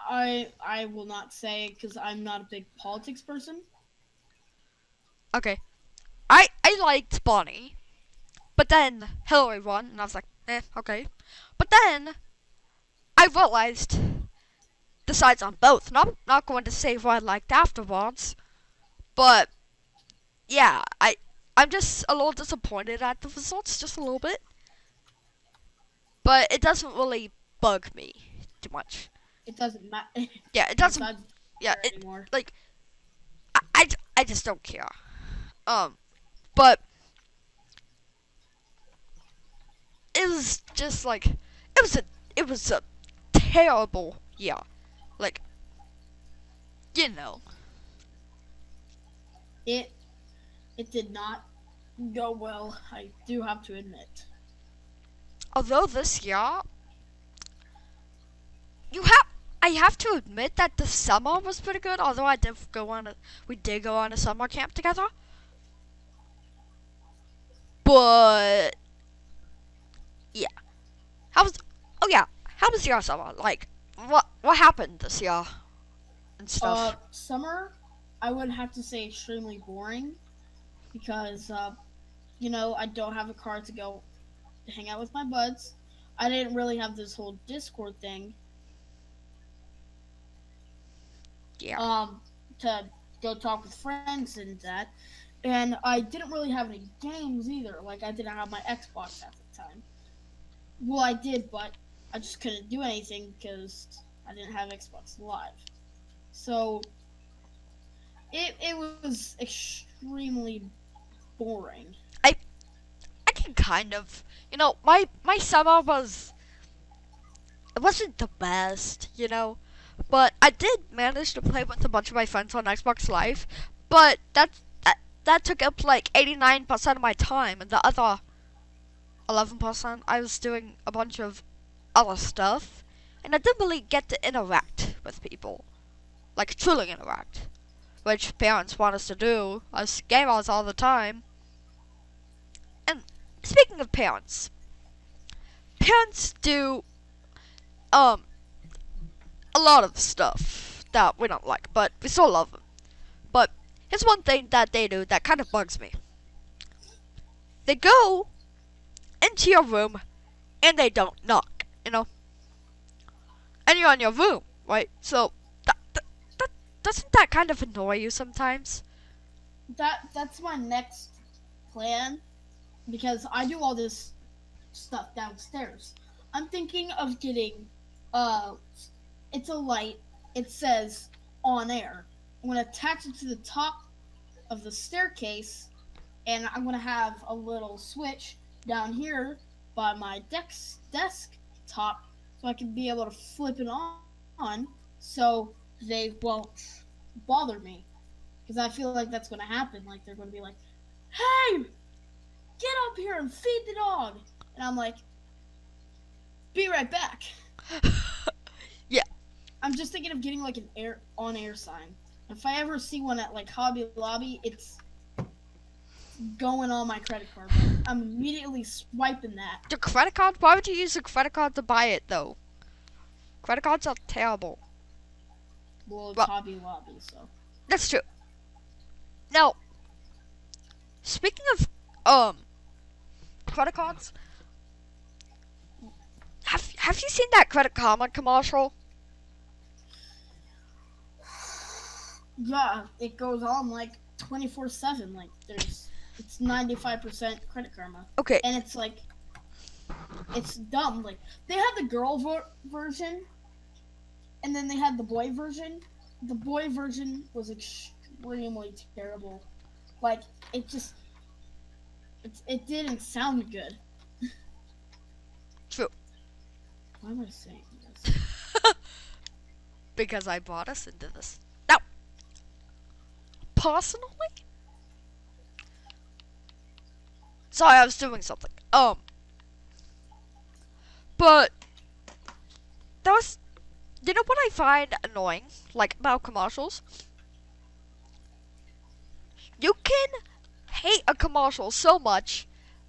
I will not say because I'm not a big politics person. Okay. I liked Bonnie. But then Hillary won, and I was like, okay. But then I realized the sides on both. And I'm not going to say what I liked afterwards. But yeah, I'm just a little disappointed at the results, just a little bit. But it doesn't really bug me too much. It doesn't matter. Yeah, it doesn't. Yeah, anymore. Like I just don't care. But it was just like it was a terrible year. Like, you know. It did not go well, I do have to admit. Although this year, I have to admit that the summer was pretty good. Although we did go on a summer camp together. But yeah, how was your summer? Like, what happened this year and stuff? Summer, I would have to say extremely boring because I don't have a car to go hang out with my buds. I didn't really have this whole Discord thing. Yeah. To go talk with friends and that. And I didn't really have any games either. Like I didn't have my Xbox at the time. Well, I did, but I just couldn't do anything because I didn't have Xbox Live. So it was extremely boring. I can kind of, my summer it wasn't the best, but I did manage to play with a bunch of my friends on Xbox Live, but that took up like 89% of my time, and the other 11% I was doing a bunch of other stuff, and I didn't really get to interact with people, like truly interact, which parents want us to do as gamers all the time. And speaking of parents do a lot of stuff that we don't like, but we still love them. But here's one thing that they do that kind of bugs me. They go into your room and they don't knock, and you're in your room, right? So that doesn't that kind of annoy you sometimes? That's my next plan because I do all this stuff downstairs. I'm thinking of getting it's a light. It says on air. I'm gonna attach it to the top of the staircase, and I'm gonna have a little switch down here by my desktop, so I can be able to flip it on, so they won't bother me. Because I feel like that's gonna happen. Like they're gonna be like, "Hey, get up here and feed the dog," and I'm like, "Be right back." Yeah. I'm just thinking of getting like an on-air sign. If I ever see one at like Hobby Lobby, it's going on my credit card. I'm immediately swiping that. The credit card? Why would you use a credit card to buy it, though? Credit cards are terrible. Well, it's Hobby Lobby, so. That's true. Now, speaking of credit cards, have you seen that Credit Karma commercial? Yeah, it goes on like 24/7. Like it's 95% Credit Karma. Okay. And it's like, it's dumb. Like they had the girl version, and then they had the boy version. The boy version was extremely terrible. Like it didn't sound good. True. Why am I saying this? Because I brought us into this. Now, personally, sorry, I was doing something. But that was, what I find annoying, like about commercials? You can hate a commercial so much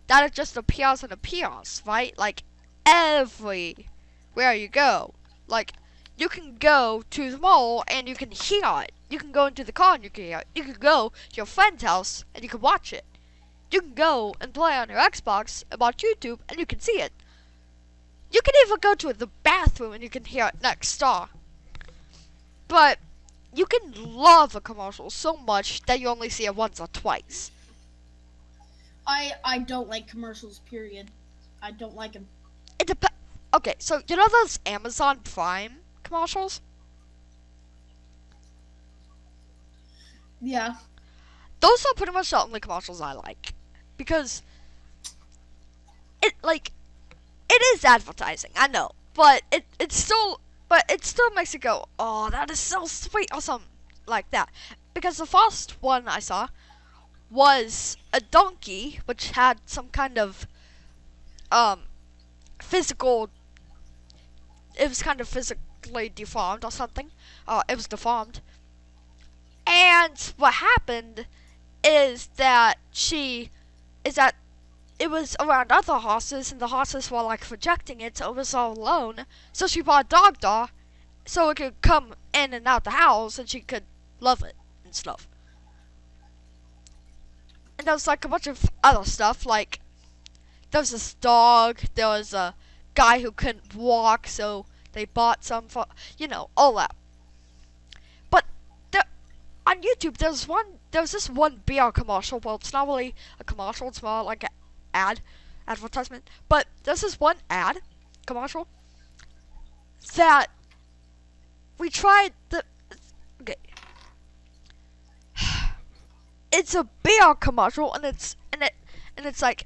that it just appears and appears, right? Like everywhere you go. Like you can go to the mall and you can hear it. You can go into the car and you can hear it. You can go to your friend's house and you can watch it. You can go and play on your Xbox and watch YouTube and you can see it. You can even go to the bathroom and you can hear it next door. But you can love a commercial so much that you only see it once or twice. I don't like commercials, period. I don't like them. It depends. Okay, so you know those Amazon Prime commercials? Yeah. Those are pretty much the only commercials I like. Because it is advertising, I know. But it still makes you go, "Oh, that is so sweet," or something like that. Because the first one I saw was a donkey which had some kind of physical, it was kind of physically deformed or something. It was deformed. And what happened is that it was around other horses, and the horses were like rejecting it, so it was all alone. So she brought a dog door, so it could come in and out the house, and she could love it and stuff. And there was like a bunch of other stuff, like there was this dog, there was a guy who couldn't walk, so they bought some for, all that. But there, on YouTube, there's this one beer commercial. Well, it's not really a commercial, it's more like an advertisement. But there's this one commercial, that we tried okay. It's a beer commercial, and it's like,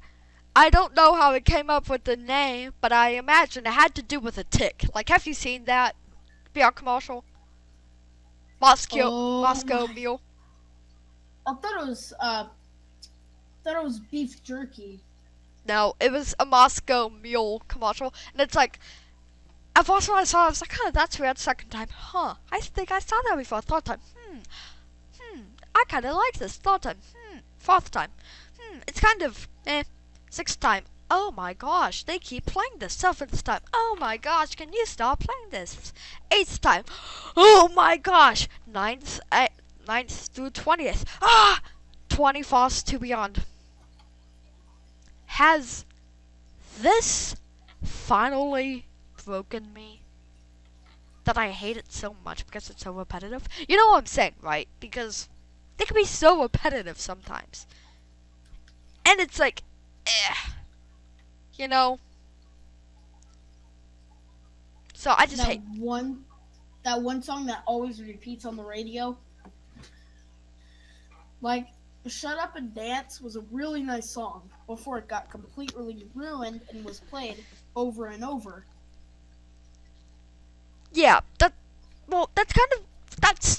I don't know how it came up with the name, but I imagine it had to do with a tick. Like, have you seen that beer commercial? Moscow Mule. I thought it was beef jerky. No, it was a Moscow Mule commercial, and it's like, at first when I saw it, I was like, that's weird. Second time, I think I saw that before. Third time, I kind of like this. Third time, fourth time, it's kind of, Sixth time, oh my gosh, they keep playing this. Seventh time, oh my gosh, can you stop playing this? Eighth time, oh my gosh. Ninth through 20th, 21st to beyond. Has this finally broken me? That I hate it so much because it's so repetitive? You know what I'm saying, right? Because they can be so repetitive sometimes. And it's like, So I just hate that one song that always repeats on the radio. Like, Shut Up and Dance was a really nice song before it got completely ruined and was played over and over. Yeah, that's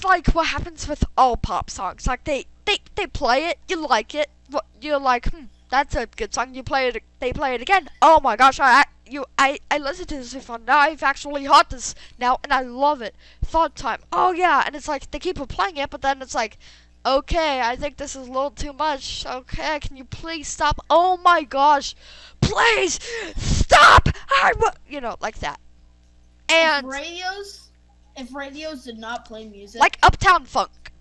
like what happens with all pop songs. Like they play it, you like it, you're like, that's a good song. You play it, they play it again. Oh my gosh, I listened to this before. Now I've actually heard this now, and I love it. Third time, oh yeah, and it's like they keep playing it, but then it's like, okay, I think this is a little too much. Okay, can you please stop? Oh my gosh, please stop! Like that. And if radios did not play music, like Uptown Funk,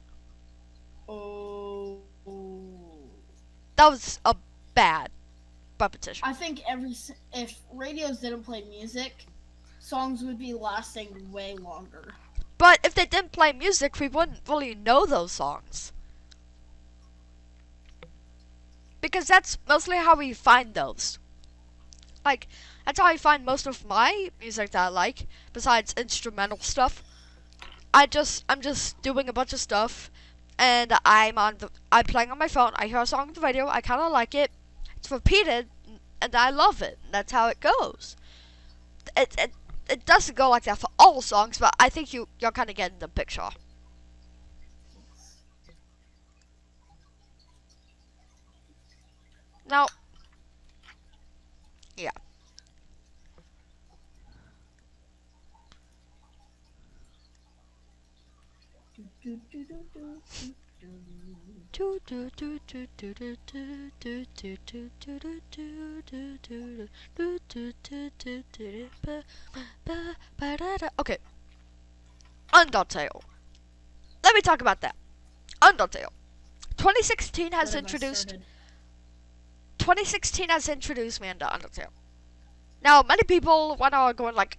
oh, that was a bad repetition. I think if radios didn't play music, songs would be lasting way longer. But if they didn't play music, we wouldn't really know those songs. Because that's mostly how we find those. Like, that's how I find most of my music that I like, besides instrumental stuff. I'm just doing a bunch of stuff, and I'm playing on my phone. I hear a song on the radio, I kind of like it. It's repeated, and I love it. That's how it goes. It doesn't go like that for all songs, but I think you're kind of getting the picture. Now, yeah. Okay. Undertale. Let me talk about that. Undertale. 2016 has introduced me into Undertale. Now, many people are going like,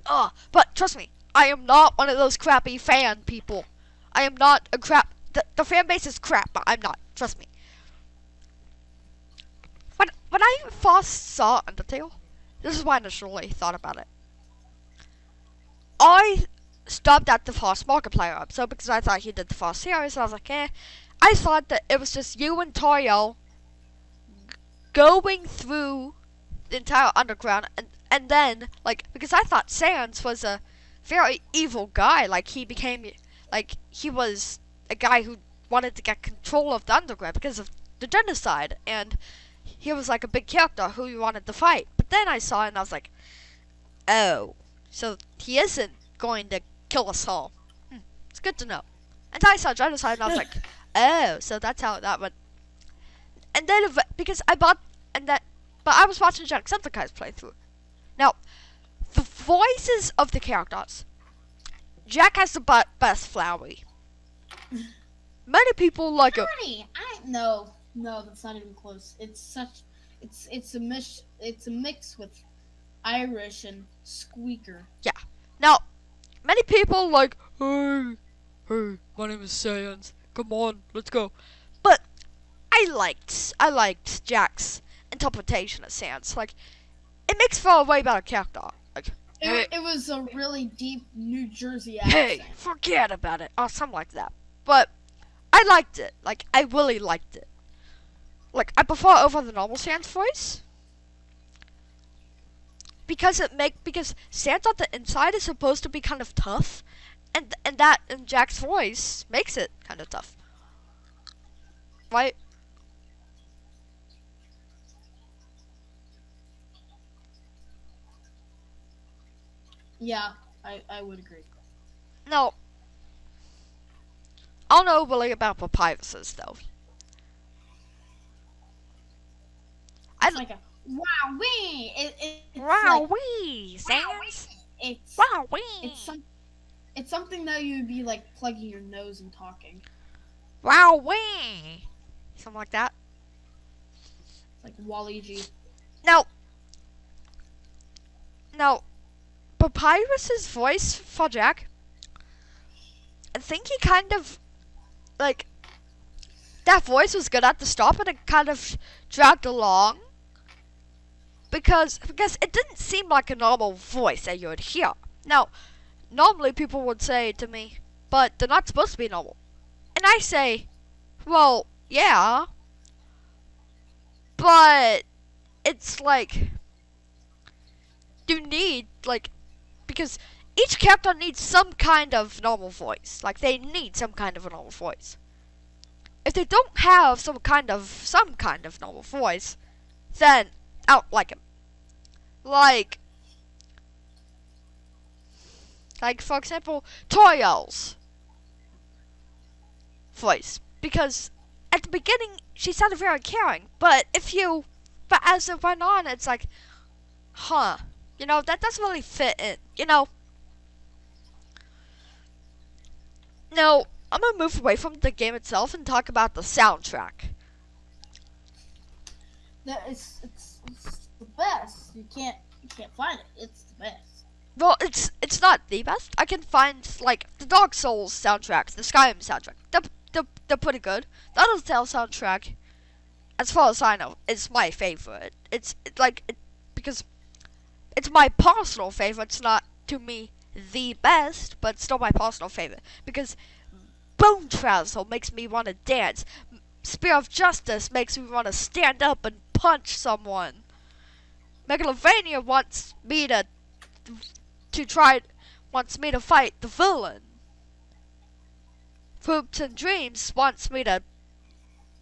but trust me, I am not one of those crappy fan people. I am not a crap. The fan base is crap, but I'm not. Trust me. When I first saw Undertale, this is why I initially thought about it. I stopped at the first Markiplier episode because I thought he did the first series, and I was like, I thought that it was just you and Toriel going through the entire underground, and then, like, because I thought Sans was a very evil guy. Like, he was a guy who wanted to get control of the underground because of the genocide, and he was like a big character who you wanted to fight. But then I saw it and I was like, oh, so he isn't going to kill us all. It's good to know. And then I saw genocide and I was like, oh, so that's how that went. And then but I was watching Jacksepticeye's playthrough. Now, the voices of the characters, Jack has the best Flowey. Many people like it. No, that's not even close. It's a mix with Irish and Squeaker. Yeah. Now, many people like, hey, my name is Sans. Come on, let's go. But I liked Jack's interpretation of Sans. Like, it makes for a way better character. Like, hey, It was a really deep New Jersey hey, accent. forget about it, or something like that. But I liked it. Like, I really liked it. Like, I prefer over the normal Sans voice. Because Sans on the inside is supposed to be kind of tough, and Jack's voice makes it kind of tough, right? Yeah, I would agree. Now, I don't know really about papyruses though. It's like a wow wee. It's Wow like wee, Sans. it's Wow wee. it's something that you would be like plugging your nose and talking. Wow wee. Something like that. Like Wally G. Now, Papyrus's voice for Jack, I think he kind of, like, that voice was good at the start, but it kind of dragged along. Because it didn't seem like a normal voice that you would hear. Now, normally people would say to me, but they're not supposed to be normal. And I say, well, yeah. But it's like, you need, like, because each character needs some kind of normal voice. Like, they need some kind of a normal voice. If they don't have some kind of normal voice, then I don't like him. Like for example, Toriel's voice, because at the beginning she sounded very caring, but as it went on, it's like, that doesn't really fit in, Now, I'm gonna move away from the game itself and talk about the soundtrack. It's the best. You can't find it. It's the best. Well, it's not the best. I can find, like, the Dark Souls soundtrack, the Skyrim soundtrack. They're pretty good. The Undertale soundtrack, as far as I know, is my favorite. Because it's my personal favorite. It's not, to me, the best, but still my personal favorite. Because Bone Trazzle makes me want to dance. Spear of Justice makes me want to stand up and punch someone. Megalovania wants me to fight the villain. Hoops and Dreams wants me to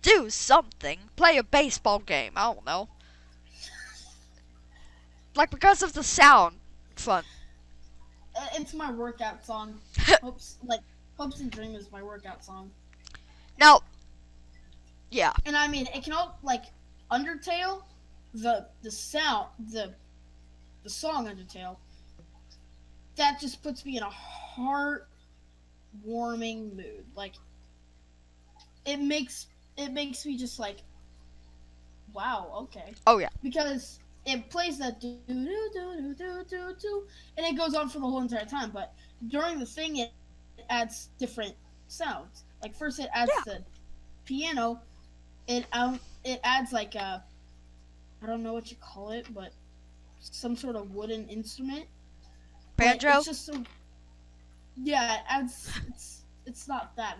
do something. Play a baseball game, I don't know. Like, because of the sound. Fun. It's my workout song. Hopes and Dream is my workout song. Now, yeah. And I mean, it can all, like, Undertale, the sound, the song Undertale, that just puts me in a heart-warming mood. Like, it makes me just like, wow, okay. Oh yeah. Because it plays that do do do do do do do, and it goes on for the whole entire time. But during the thing, it adds different sounds. Like first, it adds the piano. It adds like a, I don't know what you call it, but some sort of wooden instrument. Banjo. It's just so. Yeah, it adds. It's not that.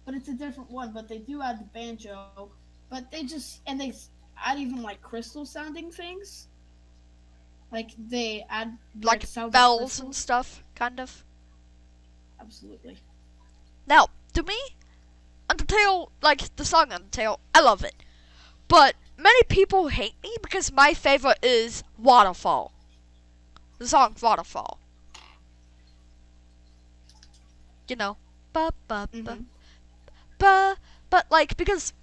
But it's a different one. But they do add the banjo. But they add even like crystal sounding things. Like they add like sounds bells and stuff, kind of. Absolutely. Now, to me, Undertale, like the song Undertale, I love it. But many people hate me because my favorite is Waterfall. The song Waterfall. You know. But like, because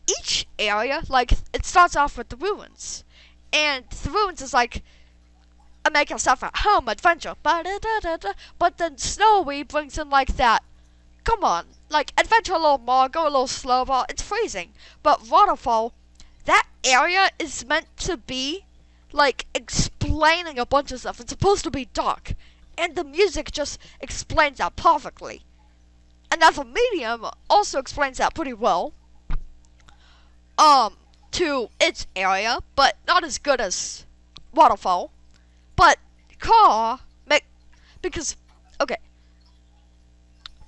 each area, like, it starts off with the ruins. And the ruins is like a make yourself at home adventure. But then Snowy brings in like that. Come on, like adventure a little more, go a little slower. It's freezing. But Waterfall, that area is meant to be like explaining a bunch of stuff. It's supposed to be dark, and the music just explains that perfectly. Another medium also explains that pretty well. To its area, but not as good as Waterfall. But Car, because, okay.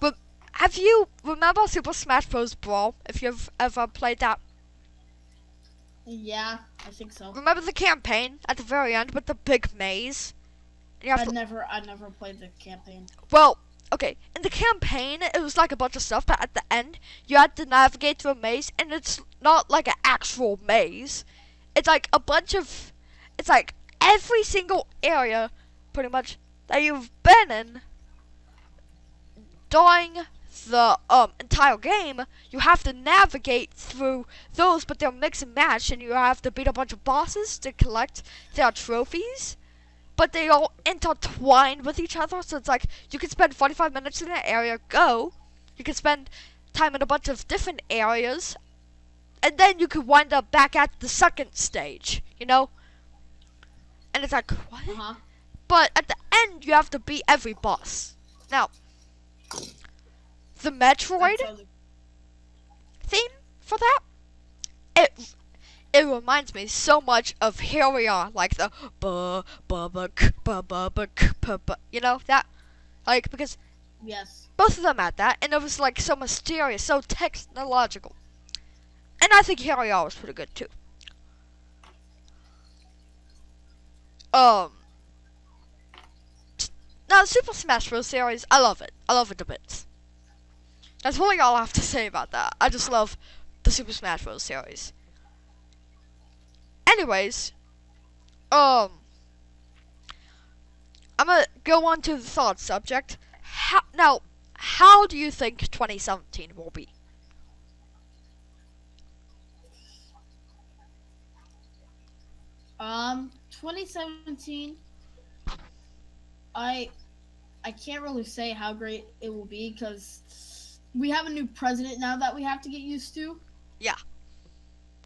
But have you remember Super Smash Bros. Brawl? If you've ever played that. Yeah, I think so. Remember the campaign at the very end with the big maze? I never played the campaign. Well, okay, in the campaign, it was like a bunch of stuff, but at the end, you had to navigate through a maze, and it's not like an actual maze. It's like a bunch of, it's like every single area, pretty much, that you've been in during the entire game, you have to navigate through those, but they're mix and match, and you have to beat a bunch of bosses to collect their trophies. But they all intertwine with each other, so it's like you can spend 45 minutes in an area, you can spend time in a bunch of different areas, and then you could wind up back at the second stage, you know? And it's like, what? Uh-huh. But at the end, you have to beat every boss. Now, the Metroid theme for that, it reminds me so much of Here We Are, like the you know, that, like, because yes, both of them had that, and it was like so mysterious, so technological. And I think Here We Are was pretty good too. Now the Super Smash Bros. Series, I love it. I love it to bits. That's really all I have to say about that. I just love the Super Smash Bros. Series. Anyways, I'm gonna go on to the third subject. How do you think 2017 will be? 2017. I can't really say how great it will be because we have a new president now that we have to get used to. Yeah.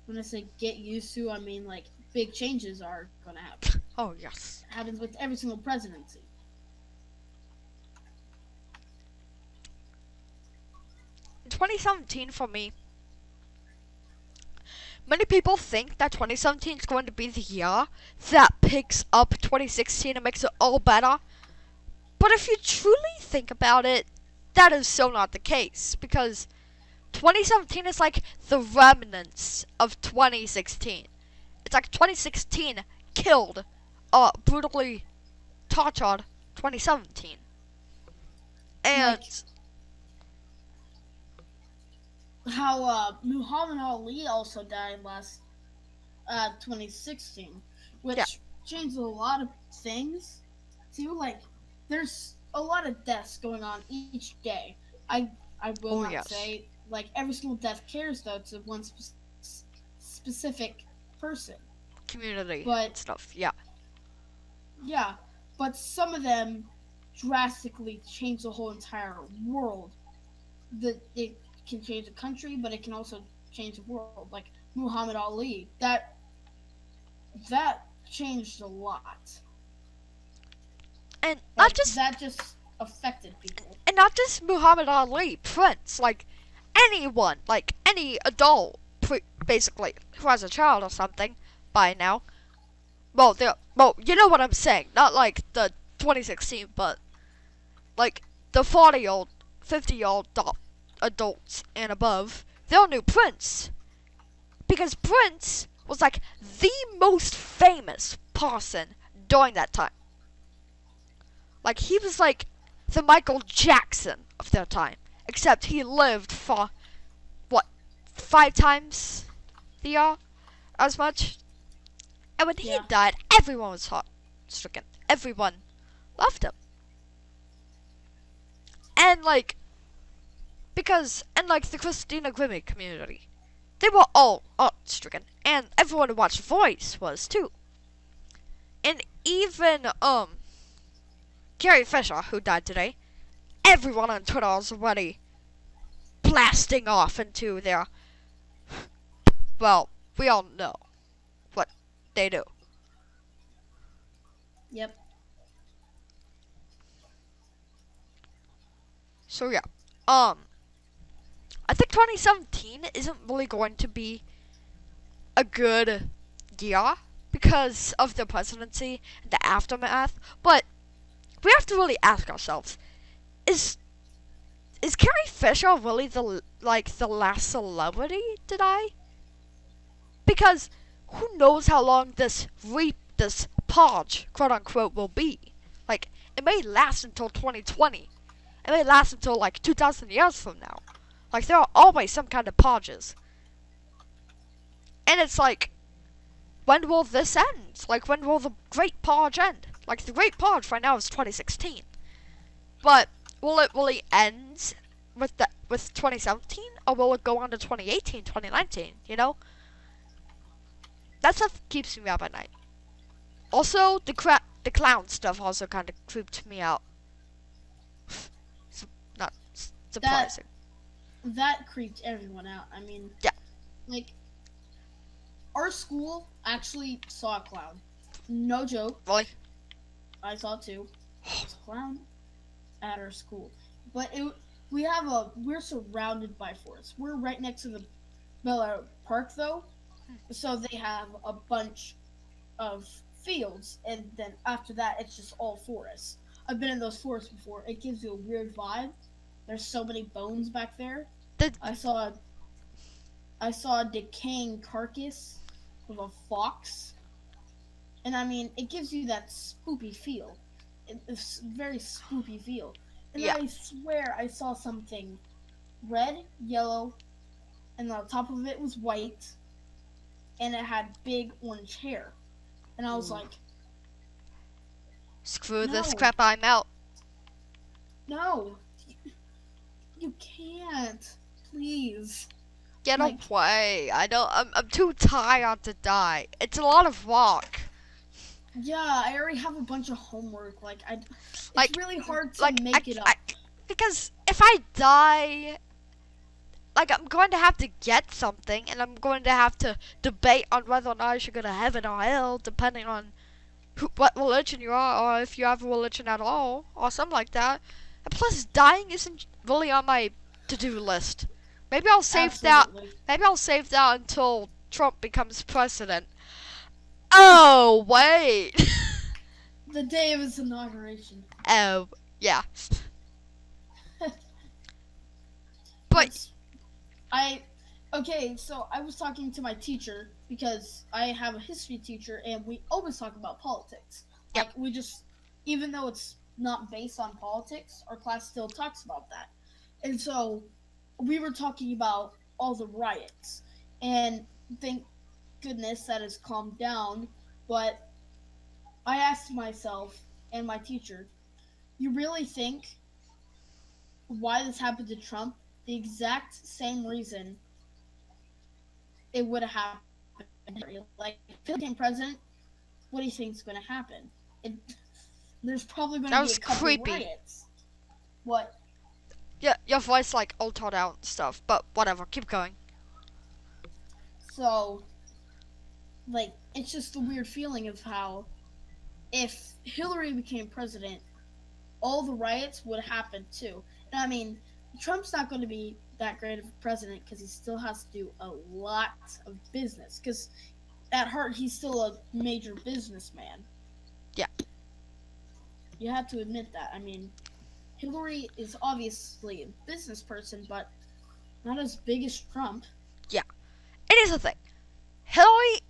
When I say get used to, I mean like big changes are gonna happen. Oh yes. It happens with every single presidency. 2017 for me. Many people think that 2017 is going to be the year that picks up 2016 and makes it all better. But if you truly think about it, that is so not the case, because 2017 is like the remnants of 2016. It's like 2016 killed, brutally tortured 2017. And how Muhammad Ali also died last 2016, which changed a lot of things too. Like, there's a lot of deaths going on each day. I will not say like every single death cares though to one specific person, community, but stuff. Yeah, but some of them drastically change the whole entire world. It can change a country, but it can also change the world. Like Muhammad Ali, that changed a lot. And like, that just affected people. And not just Muhammad Ali, Prince, like anyone, like any adult, basically, who has a child or something by now. Well, you know what I'm saying. Not like the 2016, but like the 40-year-old, 50-year-old adults and above. They'll knew Prince, because Prince was like the most famous person during that time. Like, he was like the Michael Jackson of their time, except he lived for, 5 times the year as much? And when he died, everyone was heart-stricken. Everyone loved him. And like, the Christina Grimmie community, they were all heart-stricken. And everyone who watched Voice was too. And even Gary Fisher, who died today, everyone on Twitter is already blasting off into their, well, we all know what they do. Yep. So yeah, I think 2017 isn't really going to be a good year because of the presidency and the aftermath, but we have to really ask ourselves, is Carrie Fisher really the last celebrity to die? Because who knows how long this purge, quote unquote, will be. Like, it may last until 2020. It may last until like 2,000 years from now. Like, there are always some kind of purges. And it's like, when will this end? Like, when will the Great Purge end? Like, the Great Purge right now is 2016. But will it really end with 2017? Or will it go on to 2018, 2019, you know? That stuff keeps me up at night. Also, the clown stuff also kind of creeped me out. Not surprising. That creeped everyone out. I mean, yeah. Like, our school actually saw a clown. No joke. Really? I saw it too. There's a clown at our school. But we're surrounded by forests. We're right next to the Bella Park though. So they have a bunch of fields, and then after that it's just all forests. I've been in those forests before. It gives you a weird vibe. There's so many bones back there. I saw a decaying carcass of a fox. And I mean, it gives you that spoopy feel. It's very spoopy feel. And yeah. I swear I saw something red, yellow, and on top of it was white. And it had big orange hair. And I was like, screw this crap, I'm out. No. You can't. Please. Get away. I'm too tired to die. It's a lot of work. Yeah, I already have a bunch of homework. It's really hard to make it up. Because if I die, I'm going to have to get something, and I'm going to have to debate on whether or not I should go to heaven or hell, depending on what religion you are, or if you have a religion at all, or something like that. And plus, dying isn't really on my to-do list. Maybe I'll save that. Maybe I'll save that until Trump becomes president. Oh wait. The day of his inauguration. Oh yeah. But so I was talking to my teacher because I have a history teacher and we always talk about politics. Yep. Even though it's not based on politics, our class still talks about that. And so we were talking about all the riots, and thank goodness that has calmed down. But I asked myself and my teacher, you really think why this happened to Trump? The exact same reason it would have happened. Like, if he became president, what do you think is going to happen? There's probably going to be a couple riots. What? Yeah, your voice altered out and stuff, but whatever, keep going. So, it's just the weird feeling of how if Hillary became president, all the riots would happen too. And I mean, Trump's not going to be that great of a president because he still has to do a lot of business. Because at heart, he's still a major businessman. Yeah. You have to admit that. I mean, Hillary is obviously a business person, but not as big as Trump. Yeah. It is a thing. Hillary,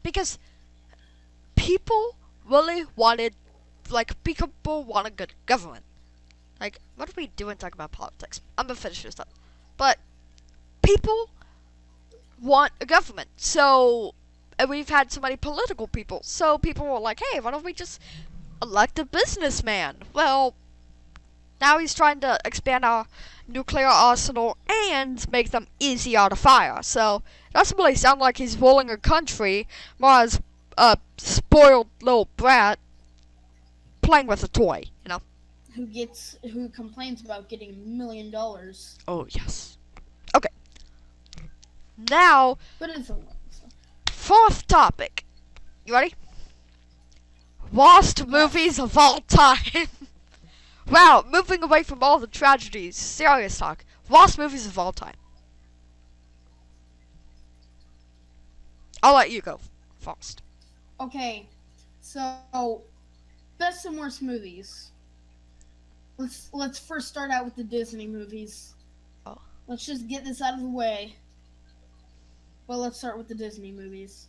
because people really wanted, people want a good government. What are we doing talking about politics? I'm gonna finish this up. But people want a government. So, and we've had so many political people. So people were like, hey, why don't we just elect a businessman? Well, now he's trying to expand our nuclear arsenal and make them easier to fire. So, it doesn't really sound like he's ruling a country, more as a spoiled little brat playing with a toy, you know. Who complains about getting $1 million. Oh yes. Okay. Now, But it's a lot. So. fourth topic. You ready? Worst movies of all time. Wow, moving away from all the tragedies. Serious talk. Worst movies of all time. I'll let you go first. Okay, so best and worst movies. Let's first start out with the Disney movies. Oh. Let's just get this out of the way. Well, let's start with the Disney movies.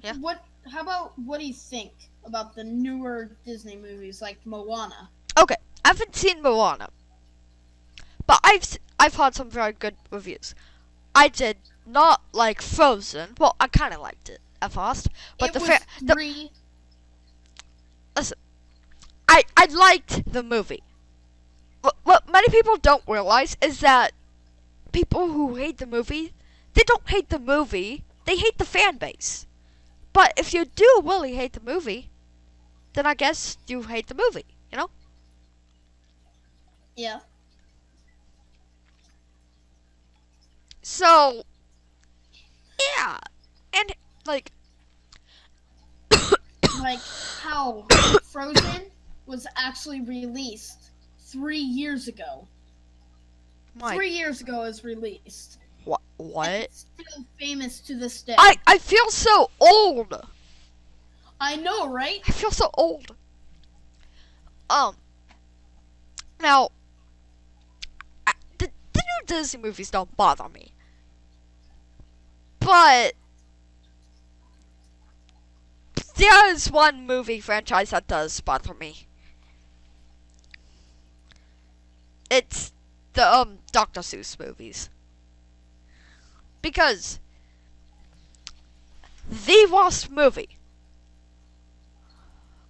Yeah. What do you think about the newer Disney movies like Moana? Okay, I haven't seen Moana, but I've heard some very good reviews. I did not like Frozen. Well, I kind of liked it at first, but listen, I liked the movie. What many people don't realize is that people who hate the movie, they don't hate the movie, they hate the fan base. But if you do really hate the movie, then I guess you hate the movie, you know? Yeah. So, yeah. And, like... like how Frozen was actually released 3 years ago. 3 years ago it was released. What? And it's still famous to this day. I feel so old. I know, right? I feel so old. Now, the new Disney movies don't bother me. But there is one movie franchise that does bother me. It's the Dr. Seuss movies. Because the worst movie,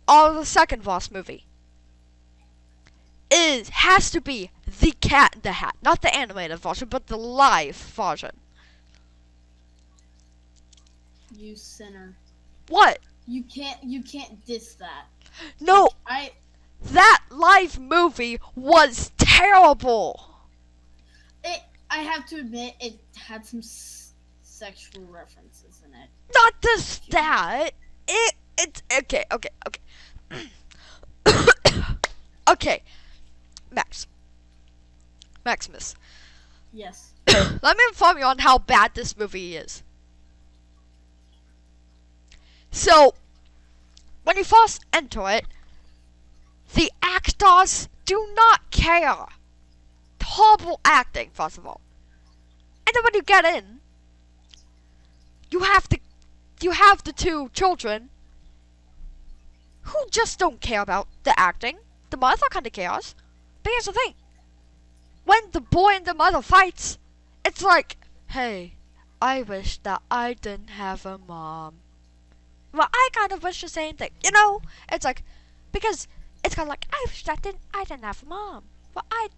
or the second worst movie, has to be The Cat in the Hat. Not the animated version, but the live version. You sinner. What? You can't diss that. No, that live movie was terrible. I have to admit, it had some sexual references in it. Not just that. It's okay. Okay, Maximus. Yes. Let me inform you on how bad this movie is. So, when you first enter it, the actors do not care. Horrible acting, first of all. And then when you get in, you have the two children who just don't care about the acting. The mother kind of cares. But here's the thing. When the boy and the mother fights, it's like, hey, I wish that I didn't have a mom. Well, I kind of wish the same thing. You know? It's like, because it's kind of like, I wish that I didn't have a mom. Well, I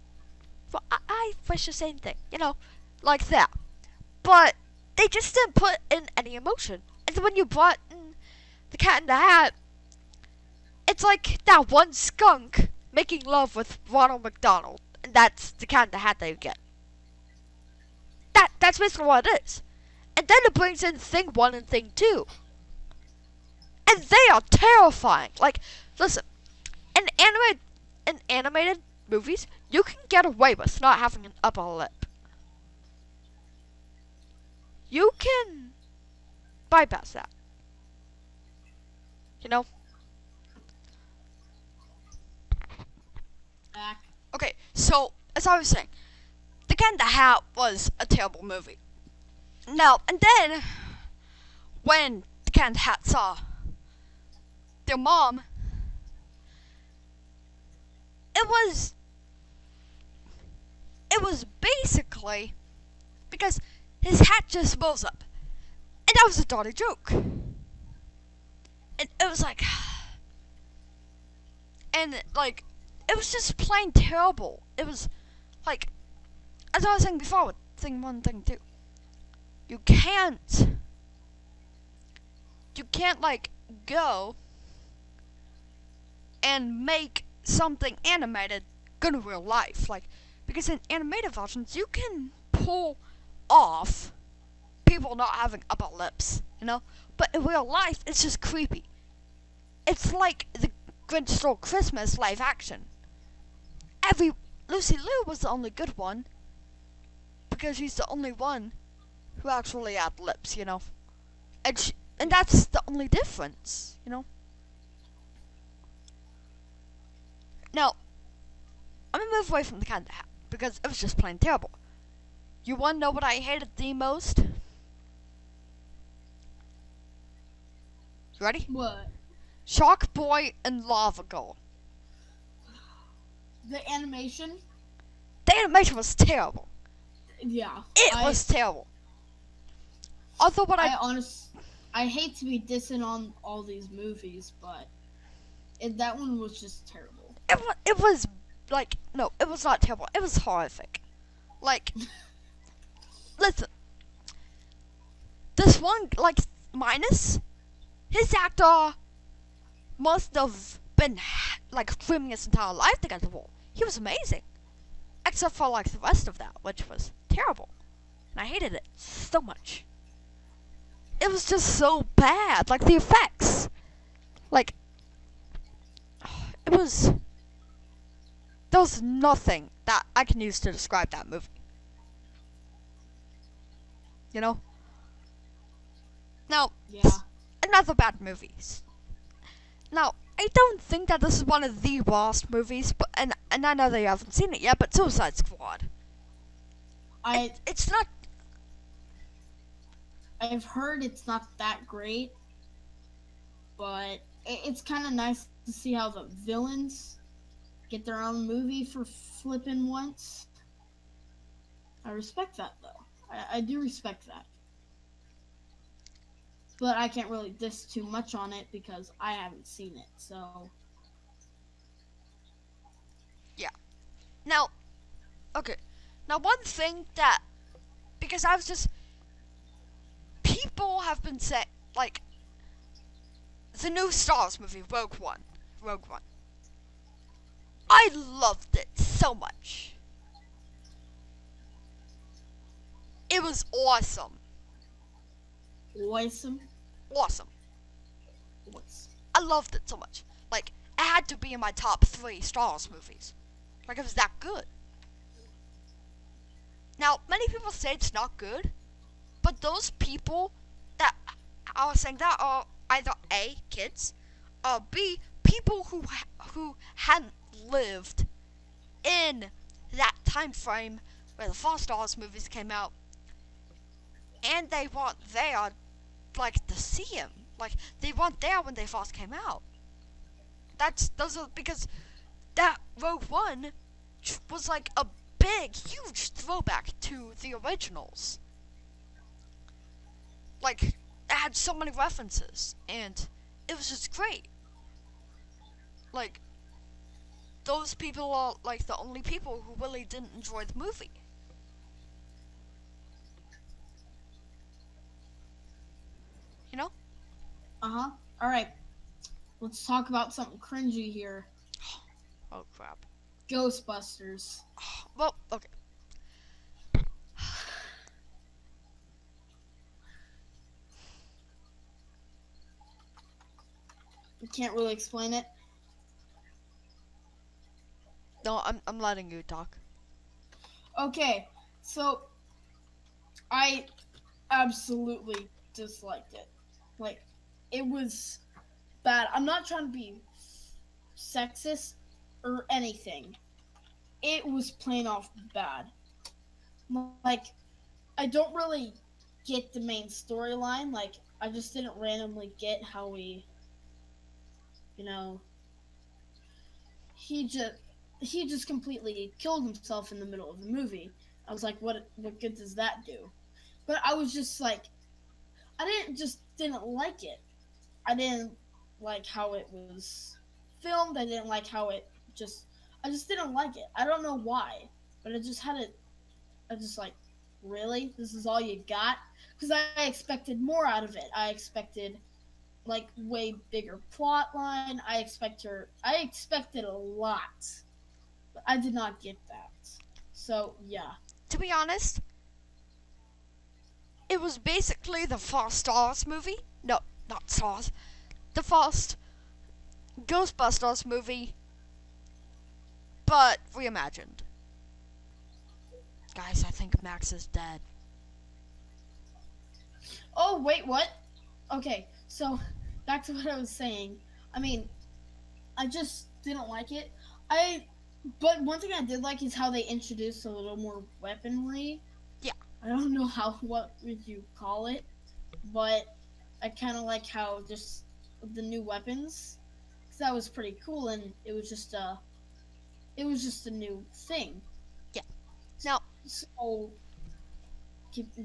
wish the same thing. You know? Like that. But they just didn't put in any emotion. And then when you brought in the Cat in the Hat, it's like that one skunk making love with Ronald McDonald. And that's the Cat in the Hat that you get. That's basically what it is. And then it brings in Thing 1 and Thing 2. And they are terrifying. Like, listen, in animated movies, you can get away with not having an upper lip. You can bypass that. You know? Back. Okay, so, as I was saying, The Cat in the Hat was a terrible movie. Now, and then, when The Cat in the Hat saw their mom, it was basically because his hat just blows up. And that was a dirty joke. And it was like, and like, it was just plain terrible. It was like, as I was saying before with Thing 1, Thing 2, you can't you can't like go and make something animated good in real life. Like, because in animated versions, you can pull off people not having upper lips, you know? But in real life, it's just creepy. It's like the Grinch Stole Christmas live action. Every Lucy Liu was the only good one because she's the only one who actually had lips, you know? And that's the only difference, you know? Now, I'm gonna move away from the Canada hat because it was just plain terrible. You wanna know what I hated the most? You ready? What? Shark Boy and Lava Girl. The animation? The animation was terrible. Yeah. It was terrible. Although what I hate to be dissing on all these movies, but that one was just terrible. It was like, no, it was not terrible. It was horrific. Like, listen, this one, like, Minus, his actor must have been like screaming his entire life to get the role. He was amazing, except for like the rest of that, which was terrible, and I hated it so much. It was just so bad. Like the effects, like it was. There was nothing that I can use to describe that movie. You know. Now, Yeah. another bad movies. Now, I don't think that this is one of the worst movies, but and I know that you haven't seen it yet, but Suicide Squad. It's not. I've heard it's not that great, but it's kind of nice to see how the villains get their own movie for flipping once. I respect that, though. I do respect that. But I can't really diss too much on it because I haven't seen it, so. Yeah. Now, okay. Now, one thing that. Because I was just. People have been saying. Like. The new Star Wars movie, Rogue One. I loved it so much. It was awesome. Awesome. I loved it so much. Like, it had to be in my top 3 Star Wars movies. Like, it was that good. Now, many people say it's not good, but those people that are saying that are either A, kids, or B, people who hadn't lived in that time frame where the first Star Wars movies came out, and they weren't there, like, to see him. Like, they weren't there when they first came out. Those are because that Rogue One was like a big, huge throwback to the originals. Like, it had so many references, and it was just great. Like, those people are like the only people who really didn't enjoy the movie. You know? Uh-huh. Alright. Let's talk about something cringy here. Oh crap. Ghostbusters. Well, okay. I can't really explain it. No, I'm letting you talk. Okay, so I absolutely disliked it. Like, it was bad. I'm not trying to be sexist or anything. It was plain off bad. Like, I don't really get the main storyline. Like, I just didn't randomly get how he just completely killed himself in the middle of the movie. I was like, what good does that do? But I was just like, I didn't like it. I didn't like how it was filmed. I didn't like how I just didn't like it. I don't know why, but I just like, really? This is all you got? Because I expected more out of it. I expected like way bigger plot line. I expected a lot, but I did not get that. So yeah. To be honest, it was basically the first Stars movie. No, not Stars. The first Ghostbusters movie, but reimagined. Guys, I think Max is dead. Oh wait, what? Okay, so back to what I was saying. I mean, I just didn't like it. But one thing I did like is how they introduced a little more weaponry. Yeah. I don't know what would you call it, but I kind of like how just the new weapons, because that was pretty cool, and it was just a new thing. Yeah. Now, so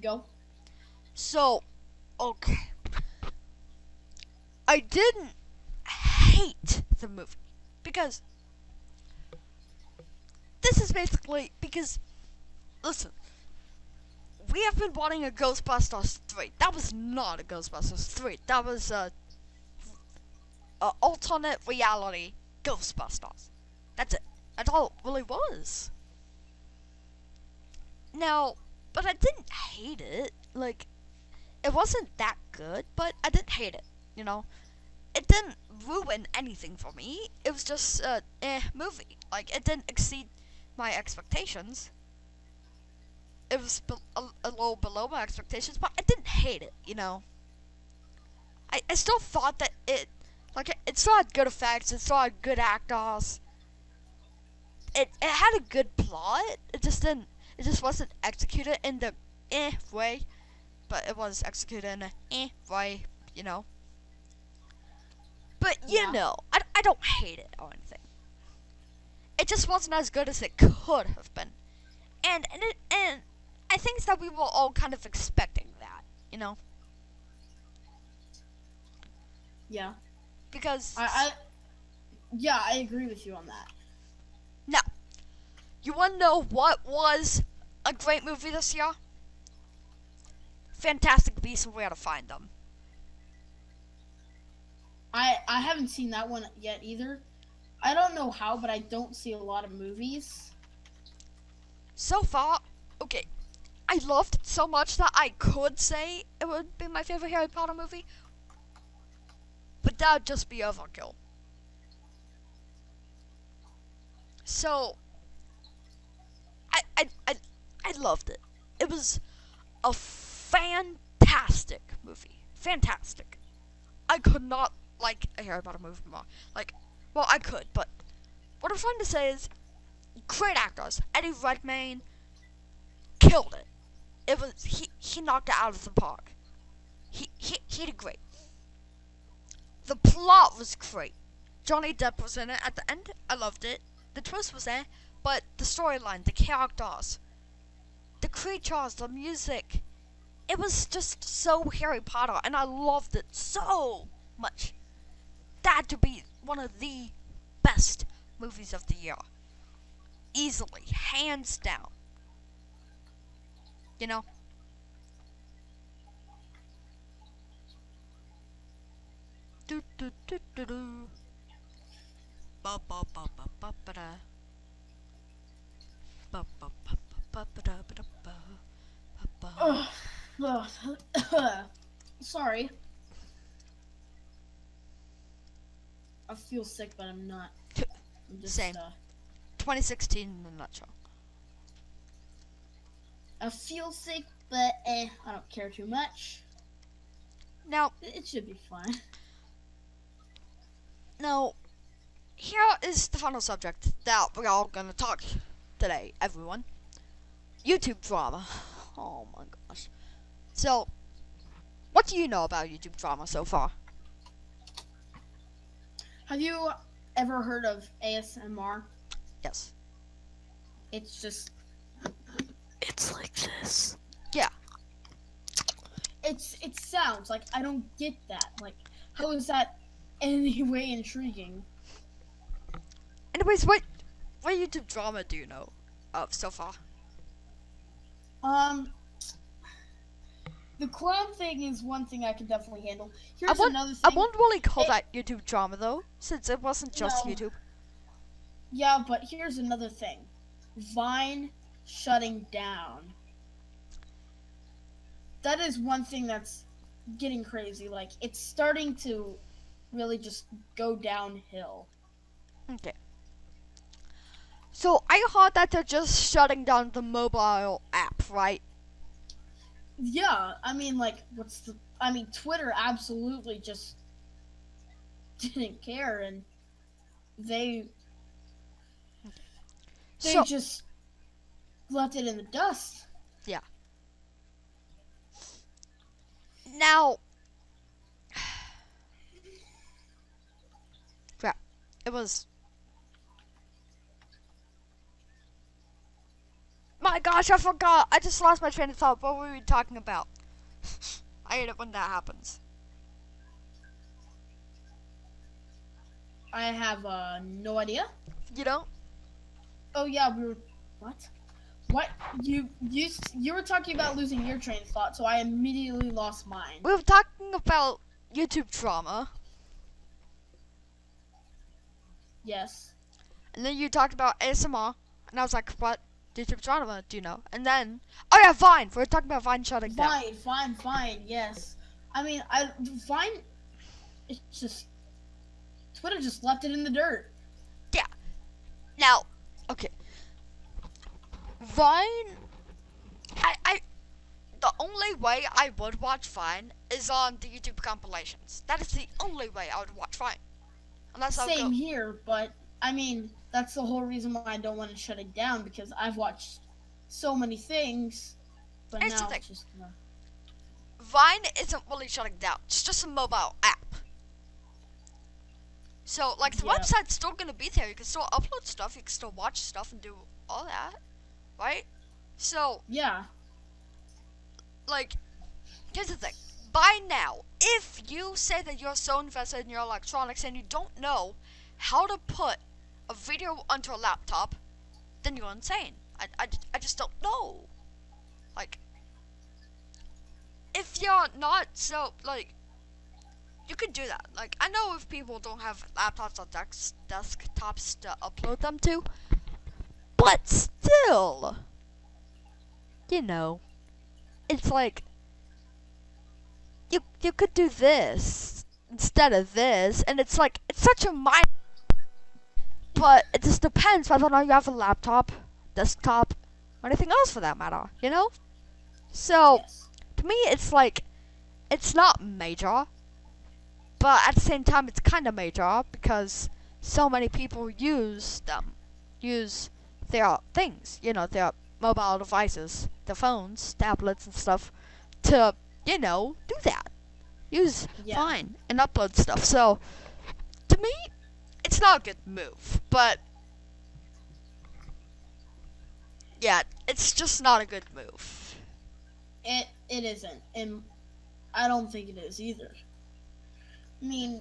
go. So, okay. I didn't hate the movie because this is basically because listen, we have been wanting a Ghostbusters 3. That was not a Ghostbusters 3. That was a alternate reality Ghostbusters. That's it. That's all it really was. Now, but I didn't hate it. Like, it wasn't that good, but I didn't hate it. You know, it didn't ruin anything for me. It was just movie. Like, it didn't exceed my expectations. It was a little below my expectations, but I didn't hate it. You know, I still thought that it still had good effects. It still had good actors. It had a good plot. It just wasn't executed in the way, but it was executed in a way. You know. But you know, I don't hate it or anything. It just wasn't as good as it could have been, and I think that we were all kind of expecting that, you know. Yeah. Because I agree with you on that. Now, you want to know what was a great movie this year? Fantastic Beasts and Where to Find Them. I haven't seen that one yet either. I don't know how, but I don't see a lot of movies. So far, okay, I loved it so much that I could say it would be my favorite Harry Potter movie, but that would just be overkill. So, I loved it. It was a fantastic movie. Fantastic. I could not like a Harry Potter movie more. Like, well, I could, but what I'm trying to say is, great actors. Eddie Redmayne killed it. It was he knocked it out of the park. He did great. The plot was great. Johnny Depp was in it at the end. I loved it. The twist was there, but the storyline, the characters, the creatures, the music, it was just so Harry Potter, and I loved it so much. That had to be one of the best movies of the year. Easily, hands down. You know? Do do do do do. Ba ba ba ba ba ba da. Ba ba ba ba ba da ba da ba ba. Sorry. I feel sick, but I'm not. I'm just, Same. 2016 in a nutshell. I feel sick, but I don't care too much. Now, it should be fine. Now, here is the final subject that we're all gonna talk today, everyone. YouTube drama. Oh my gosh. So, what do you know about YouTube drama so far? Have you ever heard of ASMR? Yes. It's like this. Yeah. It sounds like I don't get that. Like, how is that any way intriguing? Anyways, what YouTube drama do you know of so far? the clown thing is one thing I can definitely handle. I Here's won't. another I thing. won't really call It, that YouTube drama though, since it wasn't just no, YouTube. yeah, but here's another thing. Vine shutting down. That is one thing that's getting crazy. Like, it's starting to really just go downhill. Okay. So I heard that they're just shutting down the mobile app, right? Yeah, I mean, like, Twitter absolutely just didn't care, and they So just left it in the dust. yeah. Now, crap. It was. My gosh, I forgot. I just lost my train of thought. What were we talking about? I hate it when that happens. I have no idea. You don't? Oh yeah, we were what? What you were talking about losing your train of thought, so I immediately lost mine. We were talking about YouTube drama, Yes. and then you talked about ASMR, and I was like, what? YouTube drama, do you know? And then, oh yeah, Vine. We're talking about Vine shutting down. Fine. Yes. I mean, Vine. It's just Twitter just left it in the dirt. Yeah. Now, okay. Vine, the only way I would watch Vine is on the YouTube compilations. That is the only way I would watch Vine. Unless I Same here, but I mean, that's the whole reason why I don't want to shut it down, because I've watched so many things, but Here's the now thing. it's just Vine isn't really shutting down. It's just a mobile app. So, like, the website's still gonna be there. You can still upload stuff. You can still watch stuff and do all that, right? So, yeah. like, here's the thing. By now, if you say that you're so invested in your electronics and you don't know how to put a video onto a laptop, then you're insane. I just don't know. Like, if you're not so, like, you could do that. Like, I know if people don't have laptops or desktops to upload them to, but still, you know, it's like, you could do this instead of this, and it's like, it's such a minor, but it just depends whether or not you have a laptop, desktop, or anything else for that matter, you know? So, Yes. to me, it's like, it's not major, but at the same time, it's kind of major because so many people use their things, you know, their mobile devices, their phones, tablets, and stuff to, you know, do that. Use Vine and upload stuff. So, to me, it's not a good move, but yeah, it's just not a good move. It isn't, and I don't think it is either. I mean,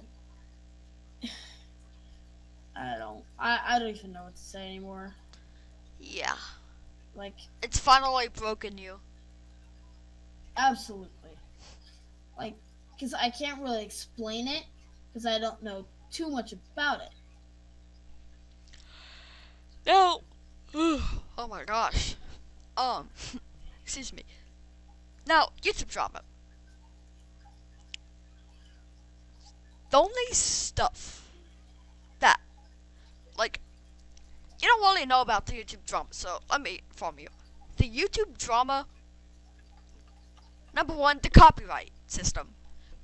I don't even know what to say anymore. Yeah. Like, It's finally broken you. absolutely. Like, because I can't really explain it, because I don't know too much about it. No. Oh my gosh. Excuse me. Now, YouTube drama. The only stuff that, like, you don't really know about the YouTube drama, so let me inform you. The YouTube drama, number one, the copyright system.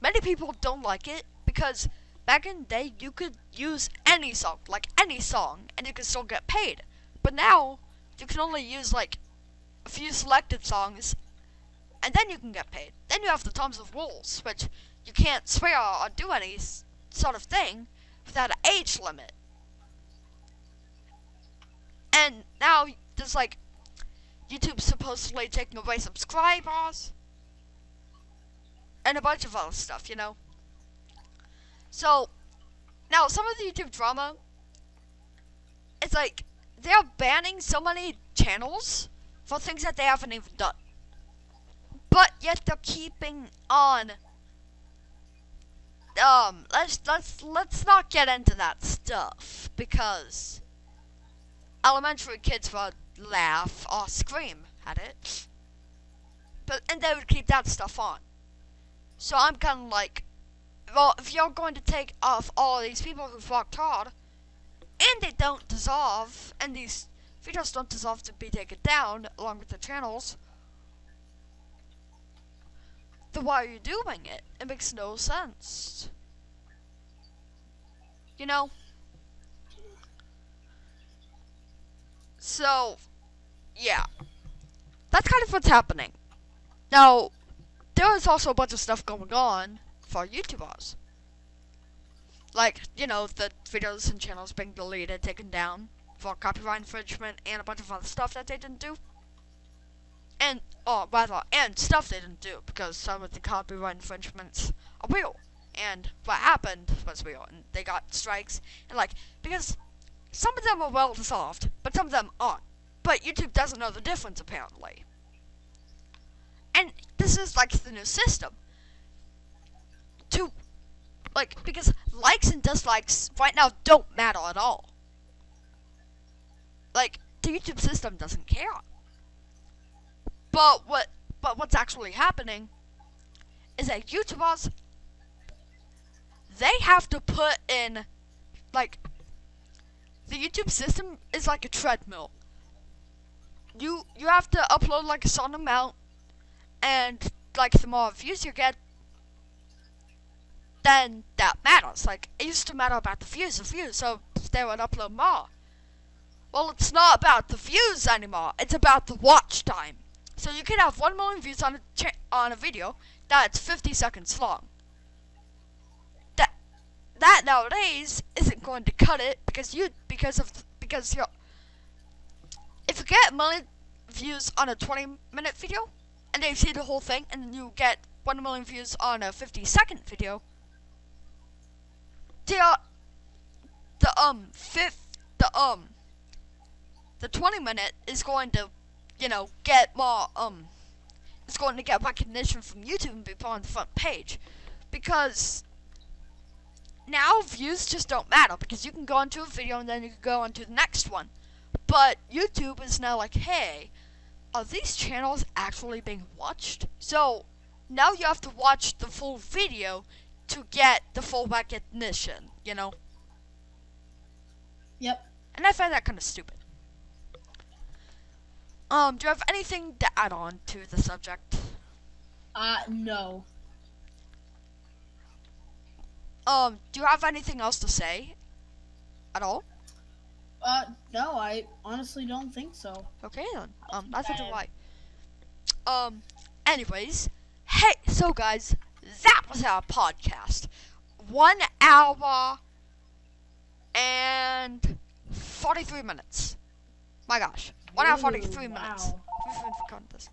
Many people don't like it because back in the day, you could use any song, and you could still get paid. But now, you can only use, like, a few selected songs, and then you can get paid. Then you have the tons of rules, which you can't swear or do any sort of thing without an age limit. And now, there's, like, YouTube supposedly taking away subscribers, and a bunch of other stuff, you know? So, now, some of the YouTube drama, it's like, they're banning so many channels for things that they haven't even done. but yet they're keeping on. Let's not get into that stuff because elementary kids would laugh or scream at it, and they would keep that stuff on. So I'm kind of like, well, if you're going to take off all these people who've worked hard, and they don't deserve, and these videos don't deserve to be taken down along with the channels, then why are you doing it? It makes no sense. You know? So, yeah. That's kind of what's happening. Now, there is also a bunch of stuff going on for YouTubers. Like, you know, the videos and channels being deleted, taken down for copyright infringement, and a bunch of other stuff that they didn't do. And, and stuff they didn't do, because some of the copyright infringements are real. And what happened was real, and they got strikes, and because some of them are well deserved, but some of them aren't. But YouTube doesn't know the difference, apparently. And this is, the new system. Because likes and dislikes right now don't matter at all. The YouTube system doesn't care. But what's actually happening is that YouTubers, they have to put in, the YouTube system is like a treadmill. You have to upload a certain amount, and the more views you get, then that matters. It used to matter about the views, so they would upload more. Well, it's not about the views anymore. It's about the watch time. So you can have 1 million views on a video that's 50 seconds long. That nowadays isn't going to cut it because if you get 1 million views on a 20-minute video and they see the whole thing, and you get 1 million views on a 50-second video, the 20-minute is going to, get more, it's going to get recognition from YouTube and be put on the front page. Because now views just don't matter, because you can go onto a video and then you can go on to the next one. But YouTube is now like, hey, are these channels actually being watched? So now you have to watch the full video to get the full recognition, Yep. And I find that kind of stupid. Do you have anything to add on to the subject? No. Do you have anything else to say at all? No, I honestly don't think so. Okay then. That's what why. Anyways, hey, so guys, that was our podcast. 1 hour and 43 minutes. My gosh. 1 hour 43 minutes. Wow. We've been recording this.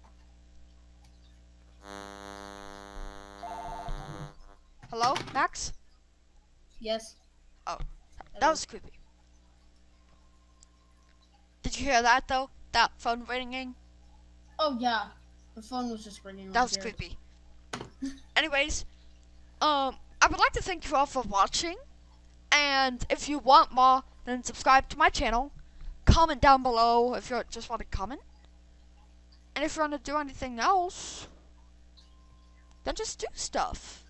Hello, Max? Yes. Oh, that was creepy. Did you hear that though? That phone ringing? Oh yeah. The phone was just ringing. That was creepy. Anyways, I would like to thank you all for watching. And if you want more, then subscribe to my channel. Comment down below if you just want to comment. And if you want to do anything else, then just do stuff.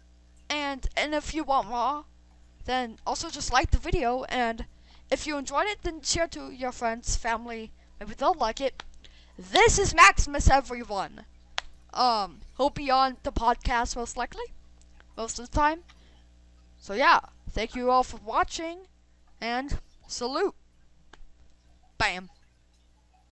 And if you want more, then also just like the video. And if you enjoyed it, then share to your friends, family. Maybe they'll like it. This is Maximus, everyone. He'll be on the podcast most likely, most of the time. So yeah, thank you all for watching, and salute. Bam.